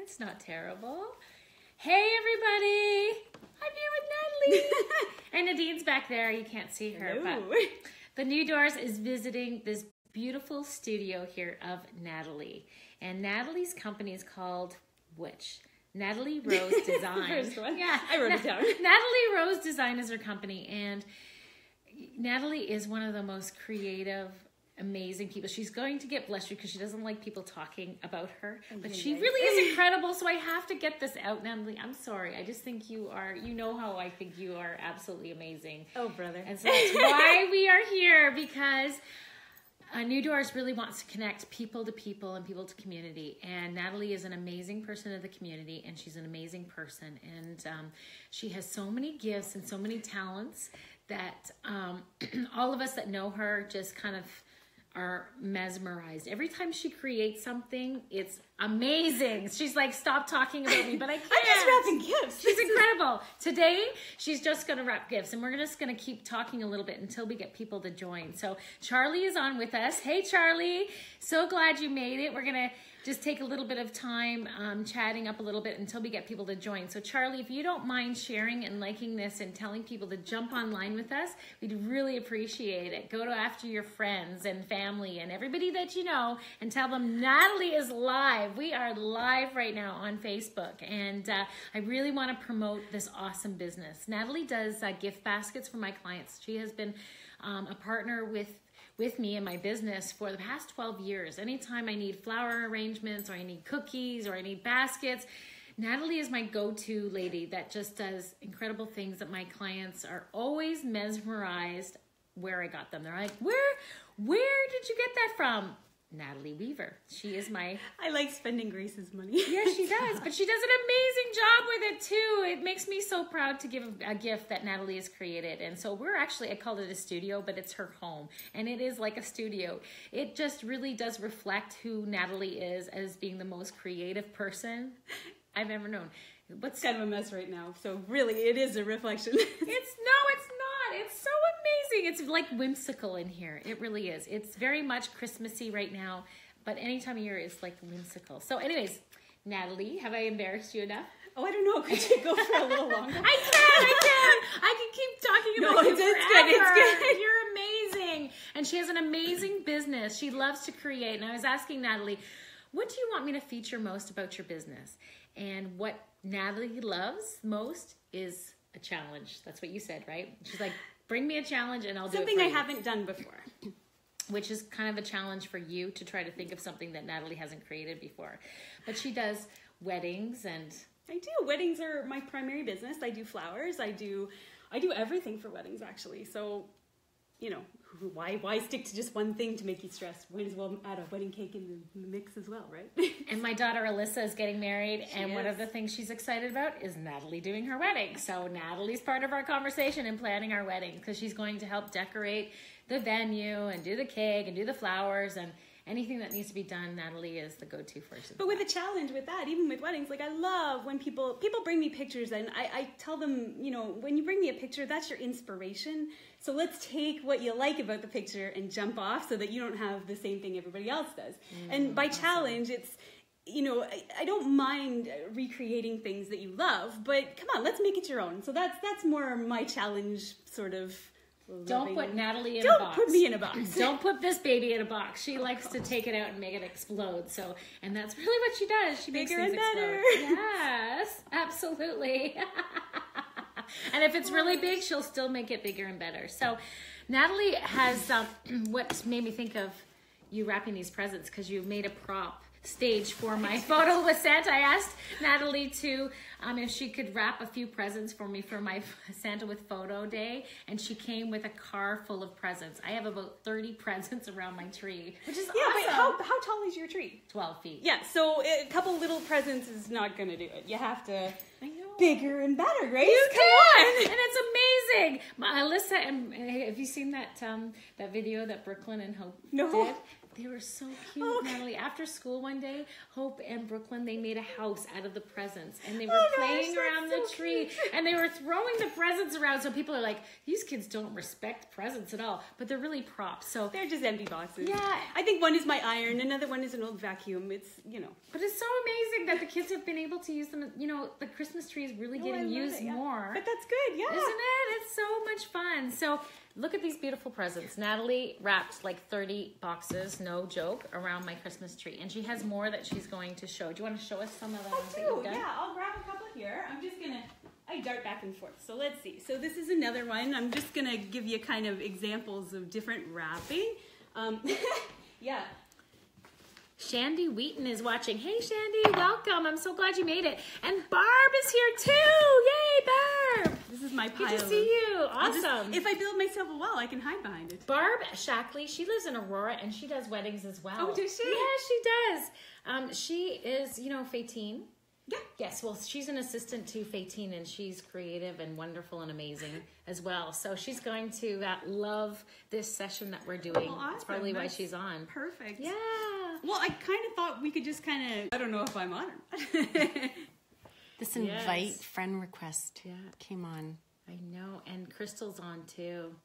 It's not terrible. Hey, everybody. I'm here with Natalie. And Nadine's back there. You can't see her. Hello. But the New Doors is visiting this beautiful studio here of Natalie. And Natalie's company is called which? Natalie Rose Design. First one. Yeah. I wrote it down. Natalie Rose Design is her company. And Natalie is one of the most creative, amazing people. She's going to get blustery because she doesn't like people talking about her, but she really is incredible. So I have to get this out, Natalie. I'm sorry. I just think you are, you know how I think you are absolutely amazing. Oh, brother. And so that's why we are here, because New Doors really wants to connect people to people and people to community. And Natalie is an amazing person in the community, and she's an amazing person. And she has so many gifts and so many talents that all of us that know her just kind of are mesmerized. Every time she creates something, it's amazing. She's like, stop talking about me, but I can't. I'm just wrapping gifts. She's incredible. Today, she's just going to wrap gifts, and we're just going to keep talking a little bit until we get people to join. So Charlie is on with us. Hey, Charlie. So glad you made it. We're going to just take a little bit of time chatting up a little bit until we get people to join. So Charlie, if you don't mind sharing and liking this and telling people to jump online with us, we'd really appreciate it. Go to after your friends and family and everybody that you know and tell them Natalie is live. We are live right now on Facebook, and I really want to promote this awesome business. Natalie does gift baskets for my clients. She has been a partner with me in my business for the past 12 years. Anytime I need flower arrangements or I need cookies or I need baskets, Natalie is my go-to lady that just does incredible things that my clients are always mesmerized where I got them. They're like, where did you get that from? Natalie Weaver. She is my... I like spending Grace's money. Yes, she does. But she does an amazing job with it too. It makes me so proud to give a gift that Natalie has created. And so we're actually, I called it a studio, but it's her home. And it is like a studio. It just really does reflect who Natalie is as being the most creative person I've ever known. It's kind of a mess right now. So really, it is a reflection. It's not. It's so amazing. It's like whimsical in here. It really is. It's very much Christmassy right now, but any time of year is like whimsical. So anyways, Natalie, have I embarrassed you enough? Oh, I don't know. Could you go for a little longer? I can keep talking about you forever. It's good. You're amazing. And she has an amazing business. She loves to create. And I was asking Natalie, what do you want me to feature most about your business? And what Natalie loves most is a challenge. That's what you said, right? She's like, bring me a challenge and I'll do it for you. Something I haven't done before. Which is kind of a challenge for you to try to think of something that Natalie hasn't created before. But she does weddings and... I do. Weddings are my primary business. I do flowers. I do everything for weddings, actually. So, you know, why stick to just one thing to make you stressed? Might as well add a wedding cake in the mix as well, right? And my daughter Alyssa is getting married, and one of the things she's excited about is Natalie doing her wedding. So Natalie's part of our conversation in planning our wedding, because she's going to help decorate the venue and do the cake and do the flowers and anything that needs to be done. Natalie is the go-to person. But with a challenge with that, even with weddings, like I love when people bring me pictures, and I tell them, you know, when you bring me a picture, that's your inspiration. So let's take what you like about the picture and jump off so that you don't have the same thing everybody else does. And by challenge, it's, you know, I don't mind recreating things that you love, but come on, let's make it your own. So that's more my challenge sort of. Don't put Natalie in a box. Don't put me in a box. Don't put this baby in a box. She likes to take it out and make it explode. So, and that's really what she does. She makes things explode. Yes, absolutely. And if it's really big, she'll still make it bigger and better. So, Natalie has what made me think of you wrapping these presents, because you made a prop stage for my photo with Santa. I asked Natalie to if she could wrap a few presents for me for my Santa with photo day, and she came with a car full of presents. I have about 30 presents around my tree, which is awesome. Wait, how tall is your tree? 12 feet. Yeah, so a couple little presents is not going to do it. You have to bigger and better, right? Come on! And it's amazing. Alyssa, and have you seen that that video that Brooklyn and Hope did? They were so cute, Natalie. After school one day, Hope and Brooklyn, they made a house out of the presents. And they were playing around the tree. And they were throwing the presents around. So people are like, these kids don't respect presents at all. But they're really props. So they're just empty boxes. Yeah. I think one is my iron. Another one is an old vacuum. It's, you know. But it's so amazing that the kids have been able to use them. You know, the Christmas tree is really getting used more. But that's good, yeah. Isn't it? It's so much fun. So look at these beautiful presents. Natalie wrapped like 30 boxes, no joke, around my Christmas tree. And she has more that she's going to show. Do you want to show us some of the ones that you've done? Yeah, I'll grab a couple here. I'm just going to, I dart back and forth. So let's see. So this is another one. I'm just going to give you kind of examples of different wrapping. Yeah. Shandy Wheaton is watching. Hey, Shandy, welcome. I'm so glad you made it. And Barb is here too. Yay, Barb. This is my pile. Good to see you. Awesome. If I build myself a wall, I can hide behind it. Barb Shackley, she lives in Aurora and she does weddings as well. Oh, does she? Yeah, she does. She is, you know, Fatine. Yeah. Yes, well, she's an assistant to Fatine, and she's creative and wonderful and amazing as well. So she's going to love this session that we're doing. Well, awesome. That's probably why she's on. Perfect. Yeah. Well, I kind of thought we could just kind of, I don't know if I'm on. This invite friend request came on. I know, and Crystal's on too.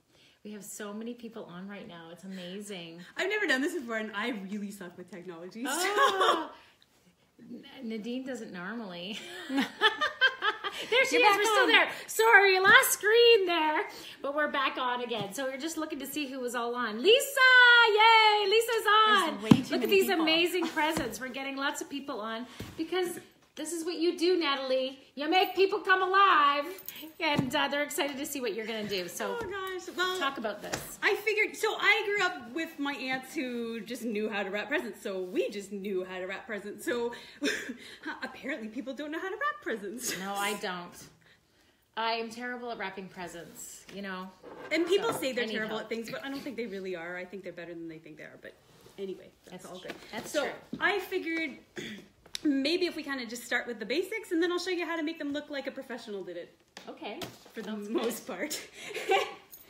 We have so many people on right now. It's amazing. I've never done this before, and I really suck with technology. Oh. Nadine doesn't normally. There she is. We're still there. Sorry, last screen there. But we're back on again. So we're just looking to see who was all on. Lisa! Yay! Lisa's on. Look at these amazing presents. We're getting lots of people on because this is what you do, Natalie. You make people come alive. And they're excited to see what you're going to do. So oh gosh. Well, talk about this. I figured, so I grew up with my aunts who just knew how to wrap presents. So we just knew how to wrap presents. So apparently people don't know how to wrap presents. No, I don't. I am terrible at wrapping presents, you know. And people say they're terrible at things, but I don't think they really are. I think they're better than they think they are. But anyway, that's all good. That's so true. I figured maybe if we kind of just start with the basics, and then I'll show you how to make them look like a professional did it. Okay. For the most part.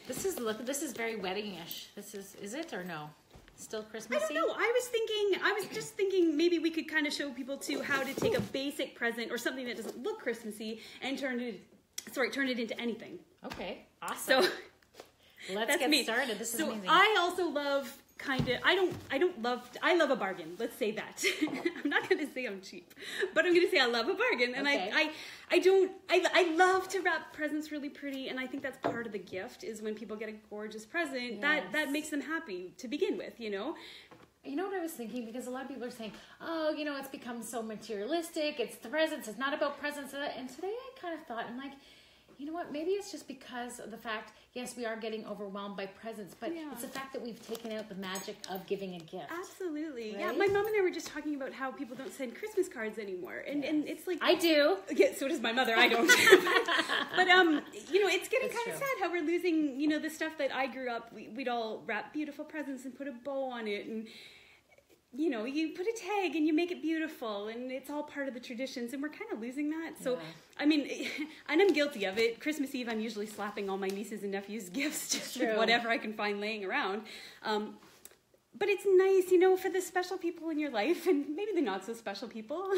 This is very wedding-ish. Is it or no? Still Christmassy? I don't know. I was just thinking maybe we could kind of show people too how to take a basic present or something that doesn't look Christmassy and turn it into anything. Okay. Awesome. So let's get started. This is amazing. I also love I love a bargain. Let's say that. I'm not going to say I'm cheap, but I'm going to say I love a bargain. And okay. I love to wrap presents really pretty. And I think that's part of the gift is when people get a gorgeous present, that makes them happy to begin with, you know? You know what I was thinking? Because a lot of people are saying, oh, you know, it's become so materialistic. It's the presents. It's not about presents. And today I kind of thought, I'm like, you know what? Maybe it's just because of the fact, yes, we are getting overwhelmed by presents, but it's the fact that we've taken out the magic of giving a gift. Absolutely. Right? Yeah, my mom and I were just talking about how people don't send Christmas cards anymore. And it's like... I do. Yeah, so does my mother. I don't. But, you know, it's getting kind of sad how we're losing, you know, the stuff that I grew up, we'd all wrap beautiful presents and put a bow on it and... You know, you put a tag and you make it beautiful and it's all part of the traditions and we're kind of losing that. So, I mean, and I'm guilty of it. Christmas Eve, I'm usually slapping all my nieces and nephews' gifts just with whatever I can find laying around. But it's nice, you know, for the special people in your life and maybe the not so special people.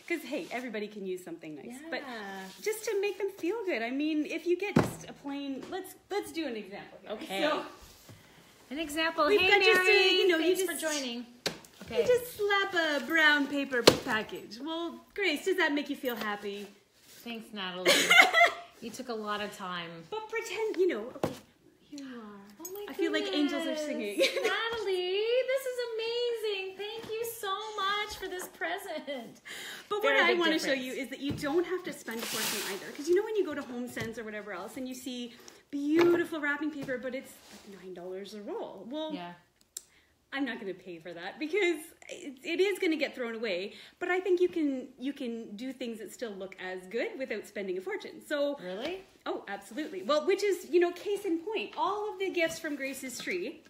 Because, hey, everybody can use something nice. Yeah. But just to make them feel good. I mean, if you get just a plain, let's do an example here. Okay. So, an example. We've hey, got Mary, just thanks for joining. Okay. You just slap a brown paper package. Well, Grace, does that make you feel happy? Thanks, Natalie. You took a lot of time. But pretend, you know, okay, here you are. Oh my goodness. I feel like angels are singing. Natalie, this is amazing. Thank you so much for this present. But what I want to show you is that you don't have to spend a fortune either. Because you know when you go to HomeSense or whatever else and you see beautiful wrapping paper, but it's like $9 a roll. Well, I'm not going to pay for that because it is going to get thrown away. But I think you can do things that still look as good without spending a fortune. So really? Oh, absolutely. Well, which is, you know, case in point. All of the gifts from Grace's tree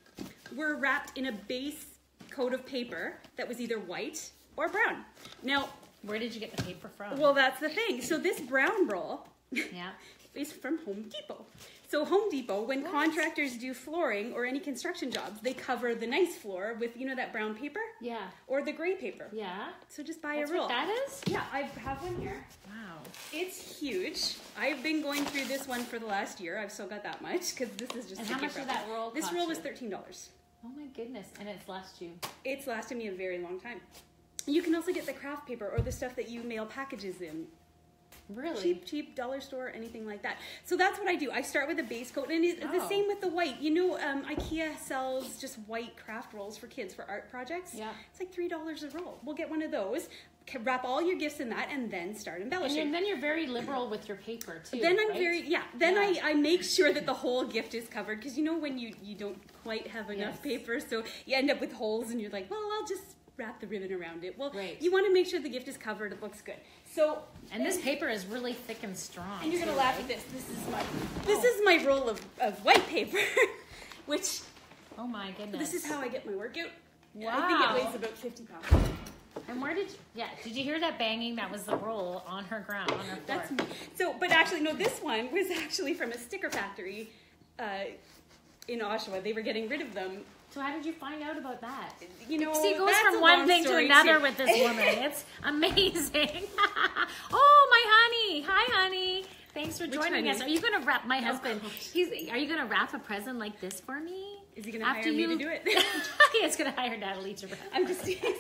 were wrapped in a base coat of paper that was either white or brown. Now, where did you get the paper from? Well, that's the thing. So this brown roll Yeah. is from Home Depot. So Home Depot, when contractors do flooring or any construction jobs, they cover the nice floor with, you know, that brown paper? Yeah. Or the gray paper. Yeah. So just buy That's a roll. what that is? Yeah, I have one here. Wow. It's huge. I've been going through this one for the last year. I've still got that much because this is just. And how much did that roll This cost roll was you? $13. Oh my goodness. And it's last you. It's lasted me a very long time. You can also get the craft paper or the stuff that you mail packages in. Really? Cheap dollar store, anything like that. So that's what I do. I start with a base coat, and it's the Oh. same with the white. You know, IKEA sells just white craft rolls for kids for art projects. Yeah. It's like $3 a roll. We'll get one of those, wrap all your gifts in that, and then start embellishing. And then you're very liberal with your paper too. Then I'm right? Then Yeah. I make sure that the whole gift is covered, because you know when you don't quite have enough Yes. paper, so you end up with holes, and you're like, well, I'll just wrap the ribbon around it. Well, Right. you want to make sure the gift is covered. It looks good. So. And this paper is really thick and strong. And you're gonna too, laugh right? at this. This is my roll of white paper, which Oh my goodness. this is how I get my workout. Wow. I think it weighs about 50 pounds. And where did you hear that banging? That was the roll on her ground, on her floor. That's me. So, but actually, no, this one was actually from a sticker factory in Oshawa. They were getting rid of them. So how did you find out about that? You know, See, it goes that's from a one long thing to story, another too. with this woman. It's amazing. Oh, my honey. Hi, honey. Thanks for joining honey? us. Are you going to wrap my husband? gosh. Are you going to wrap a present like this for me? Is he going to hire me to do it? He's going to hire Natalie to wrap. I'm just teasing.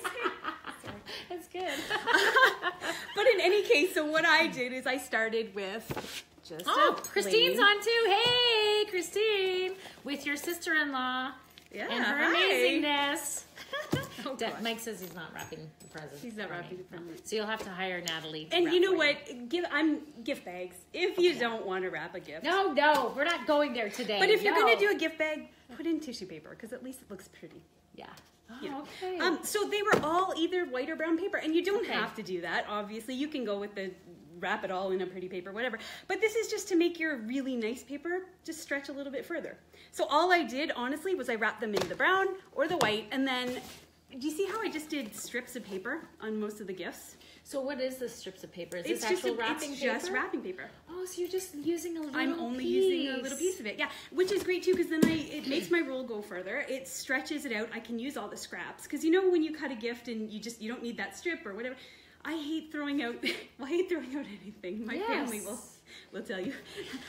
That's good. But in any case, so what I did is I started with just Christine's plain- on too. Hey, Christine, with your sister-in-law Yeah, and her hi. amazingness. Oh, gosh. Mike says he's not wrapping the present. He's not for wrapping me. the present. So you'll have to hire Natalie. To And wrap you know for what? I'm gift bags. If you don't want to wrap a gift. No, we're not going there today. But if you're No. going to do a gift bag, put in tissue paper, because at least it looks pretty. Yeah. Oh, You know. okay. So they were all either white or brown paper, and you don't Okay. have to do that, obviously. You can go with the wrap it all in a pretty paper, whatever. But this is just to make your really nice paper just stretch a little bit further. So all I did, honestly, was I wrapped them in the brown or the white, and then, do you see how I just did strips of paper on most of the gifts? So what is this strips of paper? Is It's this just, actual wrapping it's paper? just wrapping paper. Oh, so you're just using a little I'm only piece. using a little piece of it, yeah, which is great too, because then it makes my roll go further. It stretches it out. I can use all the scraps, because you know when you cut a gift and you don't need that strip or whatever. I hate throwing out. Well, I hate throwing out anything. My family will tell you.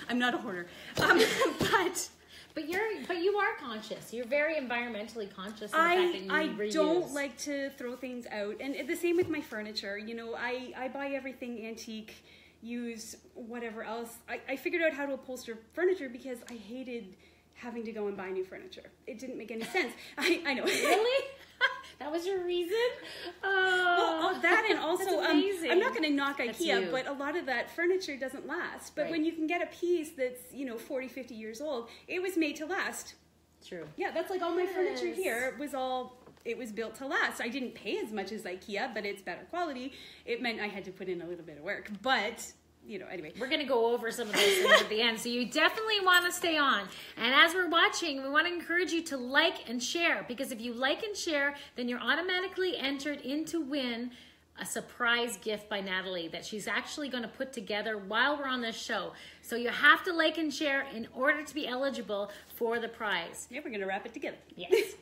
I'm not a hoarder, But you are conscious. You're very environmentally conscious of the fact that you I reuse. don't like to throw things out, and the same with my furniture. You know, I buy everything antique, use whatever else. I figured out how to upholster furniture because I hated having to go and buy new furniture. It didn't make any sense. I know. Really? That was your reason? Well, that and also, That's amazing. I'm not going to knock That's IKEA, you. but a lot of that furniture doesn't last. But Right. when you can get a piece that's, 40, 50 years old, it was made to last. True. Yeah, that's like all my furniture Yes. here it was built to last. I didn't pay as much as IKEA, but it's better quality. It meant I had to put in a little bit of work. But, anyway. We're going to go over some of those things at the end, so you definitely want to stay on. And as we're watching, we want to encourage you to like and share, because if you like and share, then you're automatically entered in to win a surprise gift by Natalie that she's actually going to put together while we're on this show. So you have to like and share in order to be eligible for the prize. Yeah, we're going to wrap it together. Yes.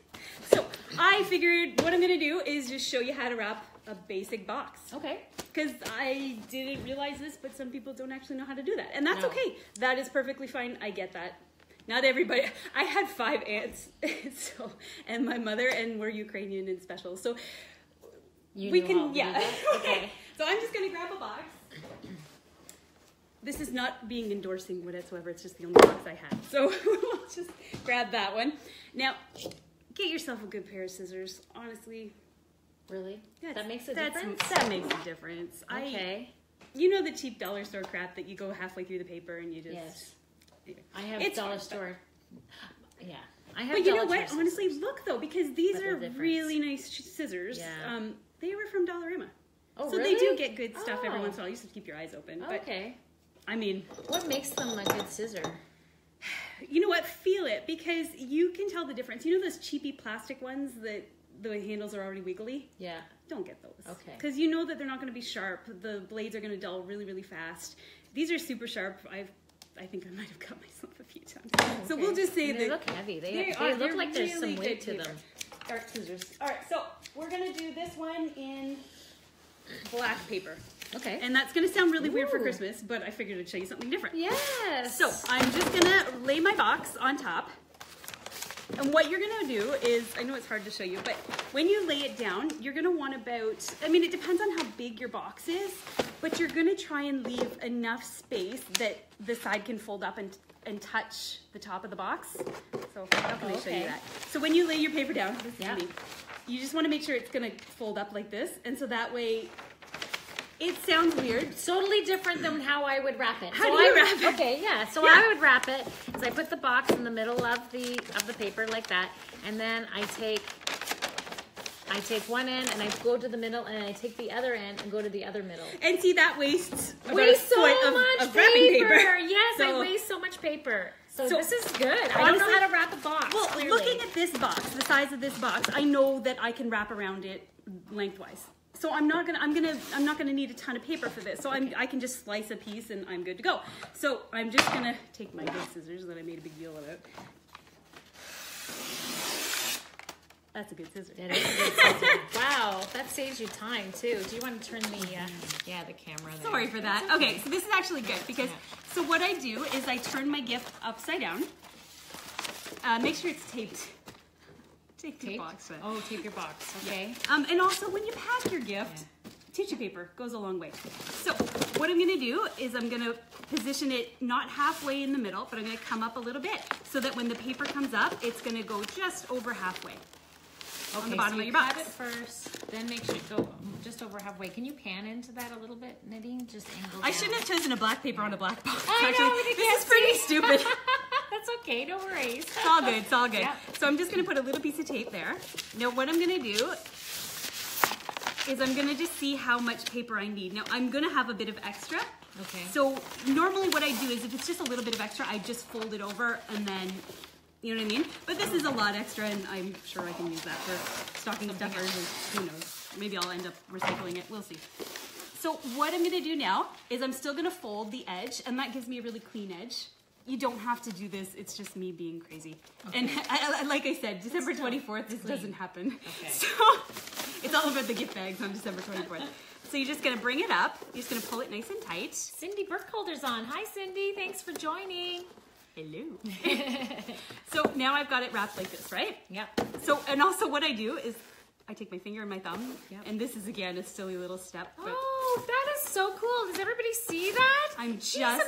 So I figured what I'm going to do is just show you how to wrap a basic box. Okay. Because I didn't realize this, but some people don't actually know how to do that. And that's No. okay. That is perfectly fine. I get that. Not everybody. I had 5 aunts, and my mother, and we're Ukrainian and special. So You we knew can, how to do yeah. that? Okay. So I'm just going to grab a box. This is not being endorsing whatsoever. It's just the only box I had. So we'll just grab that one. Now, get yourself a good pair of scissors. Honestly, Really? That makes a that's- difference? That makes a difference. Okay. You know the cheap dollar store crap that you go halfway through the paper and you just... Yes. Anyway. I have It's dollar fine, store. Yeah. I have But you know dollar what? store Honestly, scissors. look though, because these But are they're different. really nice scissors. Yeah. They were from Dollarama. Oh, So really? they do get good stuff every Oh. once in a while. You just have to keep your eyes open. But, Okay. I mean, What makes them a good scissor? you know what? Feel it, because you can tell the difference. You know those cheapy plastic ones that the handles are already wiggly? Yeah. Don't get those. Okay. Because you know that they're not going to be sharp. The blades are going to dull really, really fast. These are super sharp. I think I might have cut myself a few times. So we'll just say they that look heavy. They look like there's some weight to them. Dark scissors. All right, so we're gonna do this one in black paper. Okay. And that's gonna sound really weird for Christmas, but I figured I'd show you something different. Yes. So I'm just gonna lay my box on top. And what you're gonna do is, I know it's hard to show you, but when you lay it down, you're gonna want about, I mean, it depends on how big your box is, but you're gonna try and leave enough space that the side can fold up and touch the top of the box. So how can I show you that? So when you lay your paper down, this is me, you just wanna make sure it's gonna fold up like this, and so that way, it sounds weird. Totally different than how I would wrap it. How do you wrap it? Okay, yeah. So I would wrap it. So I put the box in the middle of the paper like that, and then I take one end and I go to the middle, and I take the other end and go to the other middle. And see, that wastes about Waste a foot so of much wrapping paper. paper. Yes, So- I waste so much paper. So this is good. Honestly, I don't know how to wrap a box. Well, clearly. looking at this box, the size of this box, I know that I can wrap around it lengthwise. So I'm not gonna need a ton of paper for this. So I can just slice a piece and I'm good to go. So I'm just gonna take my big scissors that I made a big deal about. That's a good scissor. That is a good scissor. Wow, that saves you time too. Do you want to turn the the camera there? Sorry for that. Okay, so this is actually good because so what I do is I turn my gift upside down. Make sure it's taped. Tape your box. Oh, tape your box. Okay. And also when you pack your gift, tissue paper goes a long way. So what I'm gonna do is I'm gonna position it not halfway in the middle, but I'm gonna come up a little bit so that when the paper comes up, it's gonna go just over halfway. Okay, on the bottom so of you your cut box. it first, then make sure it go just over halfway. Can you pan into that a little bit, Nadine? Just angle I down. shouldn't have chosen a black paper on a black box. I know, Actually, we this can't is pretty see. stupid. That's okay, no worries. It's all good, it's all good. Yeah. So I'm just gonna put a little piece of tape there. Now what I'm gonna do is I'm gonna just see how much paper I need. Now I'm gonna have a bit of extra. Okay. So normally what I do is if it's just a little bit of extra, I just fold it over and then, you know what I mean? But this is a lot extra and I'm sure I can use that for stocking stuffers and who knows, maybe I'll end up recycling it, we'll see. So what I'm gonna do now is I'm still gonna fold the edge and that gives me a really clean edge. You don't have to do this, it's just me being crazy. Okay. And like I said, December 24th, this doesn't happen. Okay. So it's all about the gift bags on December 24th. So you're just gonna bring it up, you're just gonna pull it nice and tight. Cindy Burkholder's on. Hi, Cindy, thanks for joining. Hello. So now I've got it wrapped like this, right? Yeah. So, and also what I do is I take my finger and my thumb, and this is again a silly little step. But oh, that is so cool. Does everybody see that? She's amazing.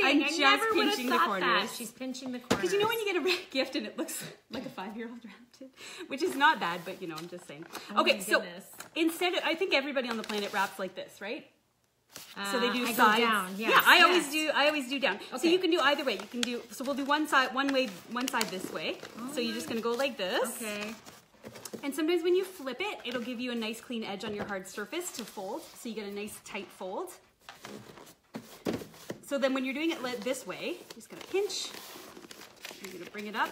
I'm I just never would have pinching the thought corners. that. She's pinching the corners. Because you know when you get a gift and it looks like a 5-year-old wrapped it, which is not bad, but you know, I'm just saying. Oh okay, my so goodness. instead of, I think everybody on the planet wraps like this, right? So they do I sides. go down. Yes, yeah, I yes. always do down. Okay. So you can do either way. You can do, so we'll do one side this way. So you're just gonna go like this. Okay. And sometimes when you flip it, it'll give you a nice clean edge on your hard surface to fold. So you get a nice tight fold. So then when you're doing it this way, you're just gonna pinch. You're gonna bring it up.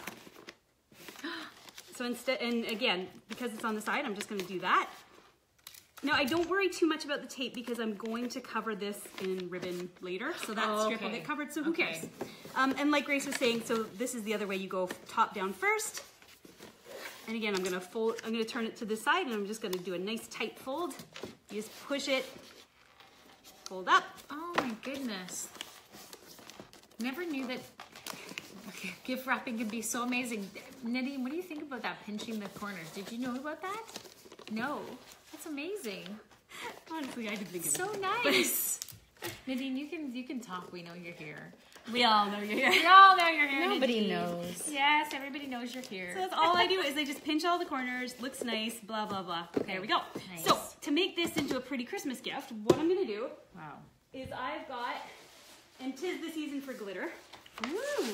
So instead, and again, because it's on the side, I'm just gonna do that. Now I don't worry too much about the tape because I'm going to cover this in ribbon later. So that strip will get covered, so who cares? And like Grace was saying, so this is the other way, you go top down first. And again, I'm gonna turn it to this side and I'm just gonna do a nice tight fold. You just push it, fold up. Oh my goodness. Never knew that gift wrapping could be so amazing. Nadine, what do you think about that, pinching the corners? Did you know about that? No. That's amazing. Honestly, I didn't think of it. So nice. Nadine, you can talk. We know you're here. We all know you're here. We all know you're here. Nobody Nadine. knows. Yes, everybody knows you're here. So that's all I do is I just pinch all the corners, looks nice, blah, blah, blah. Okay, there we go. Nice. So to make this into a pretty Christmas gift, what I'm gonna do is I've got, and 'tis the season for glitter. Ooh.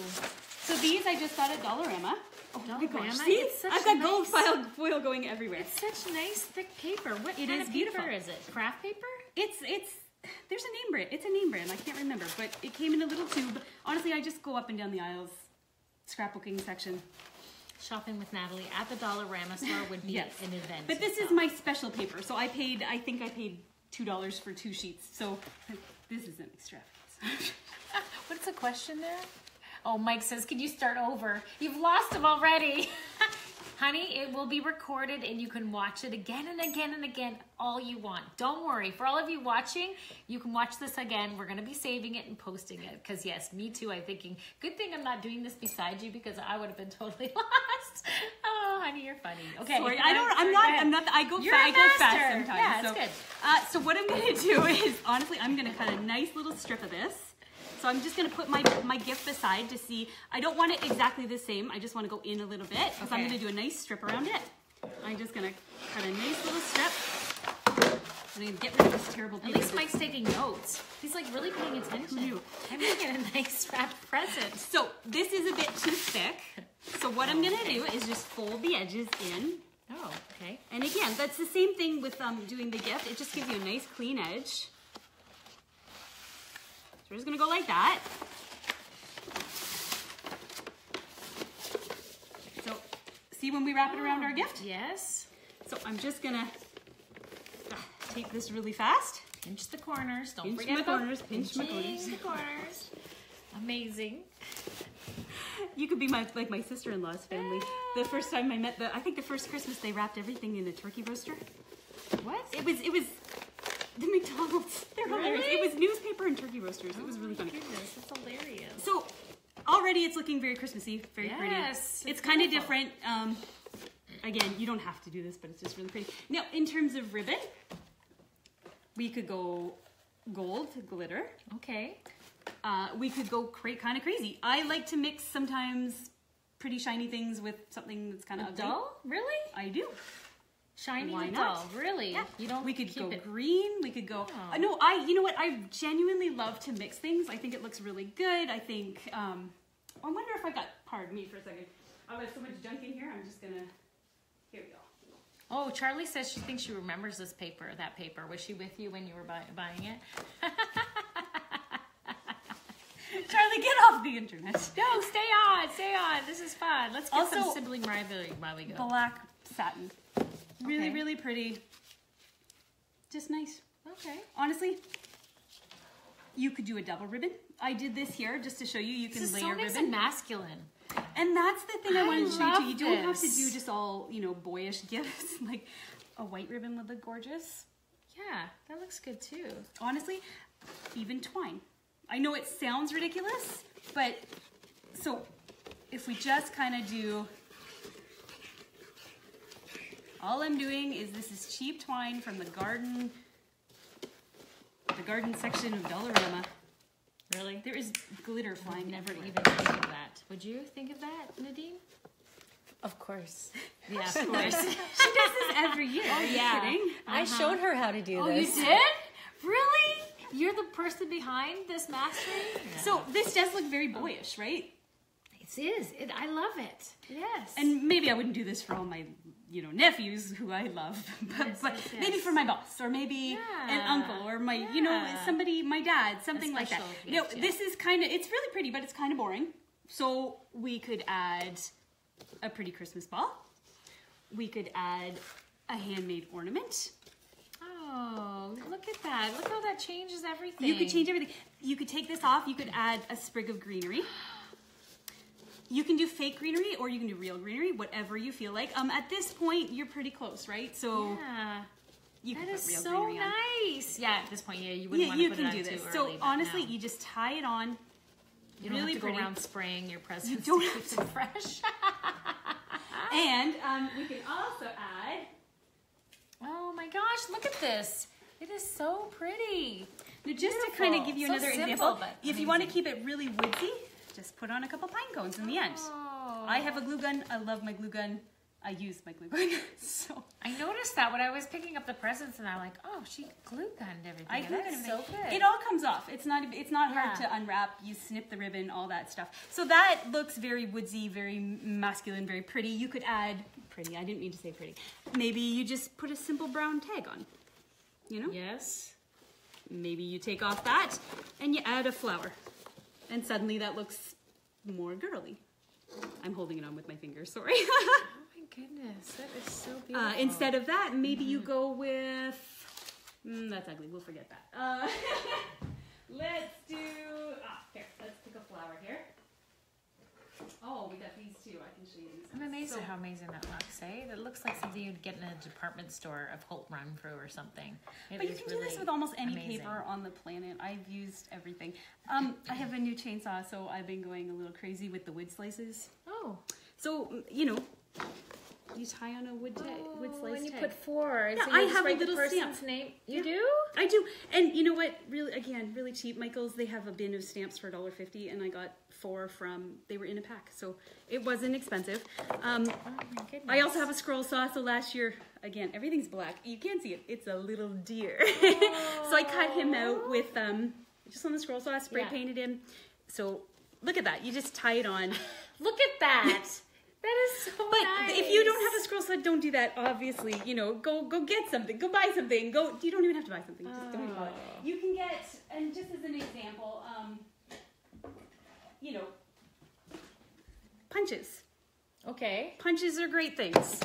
So these I just got at Dollarama. Oh my gosh, Dollarama? see? It's such I've got nice- gold foil going everywhere. It's such nice thick paper. What It kind is of beautiful. paper is it? Craft paper? There's a name brand. It's a name brand. I can't remember, but it came in a little tube. Honestly, I just go up and down the aisles, scrapbooking section. Shopping with Natalie at the Dollarama store would be an event. But this is my special paper. So I think I paid $2 for 2 sheets. So this is an extravagance. What's the question there? Oh, Mike says, can you start over? You've lost him already. Honey, it will be recorded and you can watch it again and again and again all you want. Don't worry. For all of you watching, you can watch this again. We're going to be saving it and posting it. Because yes, me too. I'm thinking, good thing I'm not doing this beside you because I would have been totally lost. Oh, honey, you're funny. Okay. Sorry, I go fast sometimes. Yeah, it's good. So what I'm going to do is, honestly, I'm going to cut a nice little strip of this. So I'm just going to put my gift beside to see. I don't want it exactly the same. I just want to go in a little bit. So I'm going to do a nice strip around it. I'm just going to cut a nice little strip. I'm going to get rid of this terrible paper. At least Mike's taking notes. He's like really paying attention. Who knew? I'm going to get a nice wrapped present. So this is a bit too thick. So what I'm going to do is just fold the edges in. Oh, okay. And again, that's the same thing with doing the gift. It just gives you a nice clean edge. So we're just gonna go like that. So see when we wrap it around our gift? Yes. So I'm just gonna tape this really fast. Pinch the corners. Don't Pinch forget my about corners, pinch my corners. the corners. Amazing. You could be like my sister-in-law's family. The first time I met I think the first Christmas they wrapped everything in a turkey roaster. What? It was the McDonald's. They're hilarious. Really? It was newspaper and turkey roasters. It was really funny. Goodness, that's hilarious. So already it's looking very Christmassy, very pretty. Yes, It's kind of different. Again, you don't have to do this, but it's just really pretty. Now, in terms of ribbon, we could go gold glitter. Okay. We could go kind of crazy. I like to mix sometimes pretty shiny things with something that's kind of ugly. Dull? Really? I do. Shiny Why and not? dull? Really? Yeah. You don't. We could keep go it. green. We could go. Oh. No, you know what? I genuinely love to mix things. I think it looks really good. I think. I wonder if I got. Pardon me for a second. I have so much junk in here. I'm just gonna. Here we go. Oh, Charlie says she thinks she remembers this paper. That paper. Was she with you when you were buying it? Charlie, get off the internet. No, stay on. Stay on. This is fun. Let's get some Also, sibling rivalry while we go. Black satin. Really, Okay. really pretty. Just nice. Okay. Honestly, you could do a double ribbon. I did this here just to show you. You can This is layer so nice ribbon. and masculine. And that's the thing I wanted to show you love too. You don't have to this. do just all, boyish gifts. Like a white ribbon would look gorgeous. Yeah, that looks good too. Honestly, even twine. I know it sounds ridiculous, but so if we just kind of do, all I'm doing is this is cheap twine from the garden section of Dollarama. Really? There is glitter flying Never everywhere. even think of that. Would you think of that, Nadine? Of course. Yeah, of course. She does this every year. Are you yeah. kidding? I showed her how to do Oh, you this. did? Really? You're the person behind this mastering? So this does look very boyish, right? It is. I love it. Yes. And maybe I wouldn't do this for all my, nephews who I love, but, Yes, yes, yes. maybe for my boss or maybe an Yeah. uncle or my, Yeah. somebody, my dad, something like that. special No, gift, yeah. this is it's really pretty, but it's kind of boring. So we could add a pretty Christmas ball. We could add a handmade ornament. Oh, look at that. Look how that changes everything. You could change everything. You could take this off. You could add a sprig of greenery. You can do fake greenery or you can do real greenery, whatever you feel like. At this point, you're pretty close, right? So Yeah. you can That put is real so greenery on. nice. Yeah, at this point, yeah, you wouldn't Yeah, want to you put can it on do too this. early. So but honestly, no. you just tie it on. You don't really have to pretty. go around spraying your presents don't to have keep them fresh. And we can also add. Oh my gosh, look at this. It is so pretty. Now, just to Beautiful. kind of give you So another simple, example, but if you want to keep it really woodsy, just put on a couple pine cones in the end. Oh. I have a glue gun. I love my glue gun. I use my glue gun. So I noticed that when I was picking up the presents, and I'm like, oh, she glue gunned everything. I glue gun That's so everything. good. It all comes off. It's not hard Yeah. to unwrap. You snip the ribbon, all that stuff. So that looks very woodsy, very masculine, very pretty. You could add pretty. I didn't mean to say pretty. Maybe you just put a simple brown tag on. Yes. Maybe you take off that and you add a flower. And suddenly that looks more girly. I'm holding it on with my fingers, sorry. Oh my goodness, that is so beautiful. Instead of that, maybe you go with That's ugly. We'll forget that. Let's do... here. Let's pick a flower here. Oh, we got these too. I can show you these. I'm amazed at how amazing that looks, eh? That looks like something you'd get in a department store of Holt Run through or something. But you can do this with almost any paper on the planet. I've used everything. I have a new chainsaw, so I've been going a little crazy with the wood slices. Oh. So, you know, you tie on a wood slice and you tag. put 4. Yeah, so I you just have a write little the person's stamp. name. You Yeah. do? I do. And you know what? Really, again, really cheap. Michael's, they have a bin of stamps for $1.50, and I got 4 from, they were in a pack, so it wasn't expensive. Oh my goodness. I also have a scroll saw, so last year, again, everything's black. You can't see it. It's a little deer. So I cut him out with, just on the scroll saw, spray painted him. So look at that. You just tie it on. Look at that. That is so nice. But if you don't have a scroll saw, don't do that. Obviously, you know, go get something. Go buy something. Go. You don't even have to buy something. Just don't even bother. You can get, and just as an example, you know, punches. Okay. Punches are great things.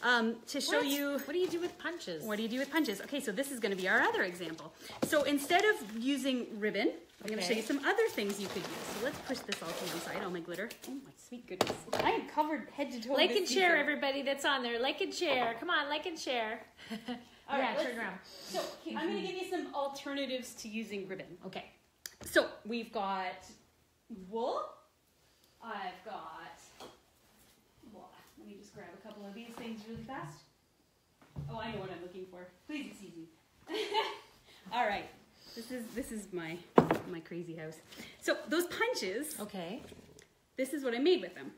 To show you. What do you do with punches? What do you do with punches? Okay, so this is going to be our other example. So instead of using ribbon, I'm going to show you some other things you could use. So let's push this all to one side, all my glitter. Oh my sweet goodness. I am covered head to toe. Like and share, everybody that's on there. Like and share. Come on, like and share. All right, turn around. So I'm going to give you some alternatives to using ribbon. Okay. So we've got wool. I've got, well, let me just grab a couple of these things really fast. Oh, I know what I'm looking for. Please excuse me. All right. This is my crazy house. So those punches. Okay. This is what I made with them.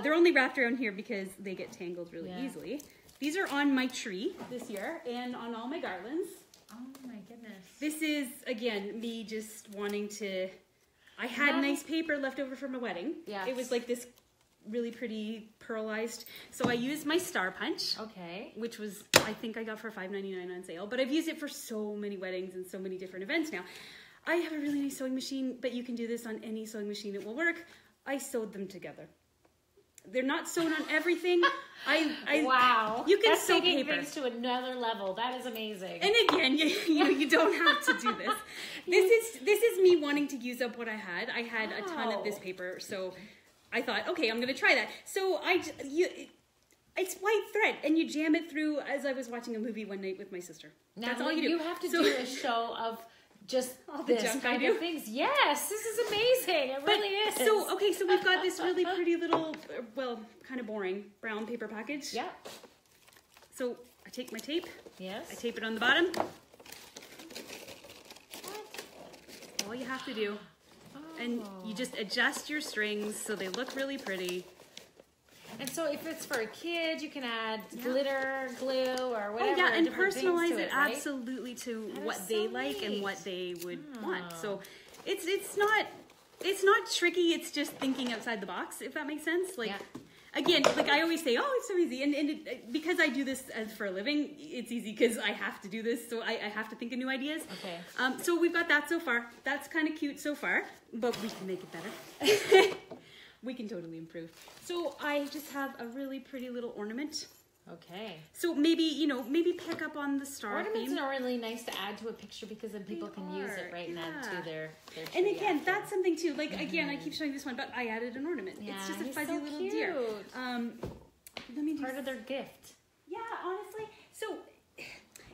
They're only wrapped around here because they get tangled really easily. These are on my tree this year and on all my garlands. Oh my goodness. This is, again, me just wanting to... I had nice paper left over from a wedding. Yeah. It was like this really pretty pearlized. So I used my star punch. Okay. Which was, I think I got for $5.99 on sale. But I've used it for so many weddings and so many different events now. I have a really nice sewing machine, but you can do this on any sewing machine. It will work. I sewed them together. They're not sewn on everything. Wow. You can That's sew taking paper. things to another level. That is amazing. And again, you don't have to do this. This is me wanting to use up what I had. I had a ton of this paper, so I thought, okay, I'm going to try that. So it's white thread, and you jam it through. As I was watching a movie one night with my sister. Now, that's all you do. You have to do a show of just all the junk I do. Of things. Yes, this is amazing. It really is. So, okay, so we've got this really pretty little, well, kind of boring brown paper package. Yeah. So I take my tape. Yes. I tape it on the bottom. All you have to do. And you just adjust your strings so they look really pretty. And so if it's for a kid, you can add glitter, glue, or whatever. Oh yeah, and personalize it absolutely to what they like and what they would want. So it's not tricky. It's just thinking outside the box, if that makes sense. Like again, like I always say, oh, it's so easy, and because I do this for a living, it's easy because I have to do this, so I have to think of new ideas. Okay. So we've got that so far. That's kind of cute so far, but we can make it better. We can totally improve. So I just have a really pretty little ornament. Okay. So maybe, maybe pick up on the star Ornaments theme. are really nice to add to a picture because then people can use it and add to their tree. And again, that's something too. Like, again, I keep showing this one, but I added an ornament. Yeah, it's just a he's fuzzy so little cute. deer. Let me do part of their gift. Yeah, honestly. So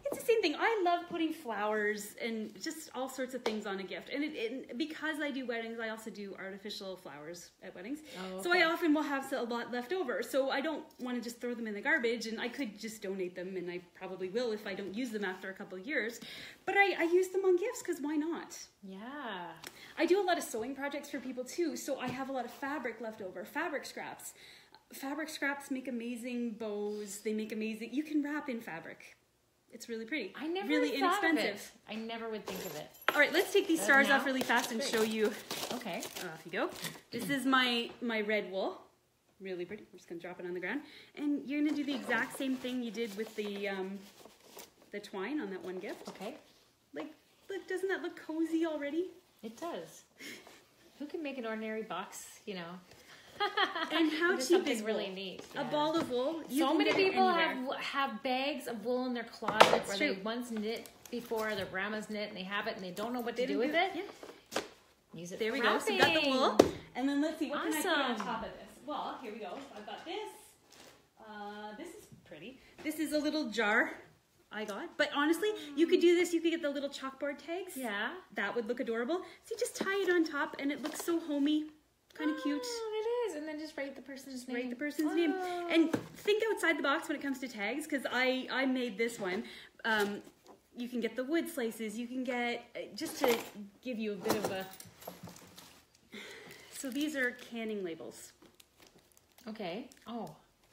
it's the same thing. I love putting flowers and just all sorts of things on a gift. And because I do weddings, I also do artificial flowers at weddings. Oh, okay. So I often will have a lot left over. So I don't want to just throw them in the garbage, and I could just donate them, and I probably will if I don't use them after a couple of years. But I use them on gifts because why not? Yeah. I do a lot of sewing projects for people too, so I have a lot of fabric left over, fabric scraps. Fabric scraps make amazing bows. They make amazing... You can wrap in fabric. It's really pretty. I never really thought inexpensive. Of it. I never would think of it. All right, let's take these stars off really fast and show you. Okay. Off you go. This is my red wool. Really pretty. I'm just going to drop it on the ground. And you're going to do the exact same thing you did with the twine on that one gift. Okay. Like, look, doesn't that look cozy already? It does. Who can make an ordinary box, And how Just cheap something is really wool? neat. A Yeah. ball of wool. You So can many get it people anywhere. have bags of wool in their closet where true. they once knit before, their grandma's knit, and they have it and they don't know what to They do didn't with it. Yeah. Use it There for we go. So we got the wool. And then let's see, what can I put on Awesome. top of this? Well, here we go. I've got this. This is pretty. This is a little jar I got. But honestly, you could do this. You could get the little chalkboard tags. Yeah. That would look adorable. So you just tie it on top and it looks so homey. Kind of cute. Oh, it is. And then just write the person's name. Write the person's name. And think outside the box when it comes to tags, because I made this one. You can get the wood slices. You can get, just to give you a bit of a... So these are canning labels. Okay. Oh.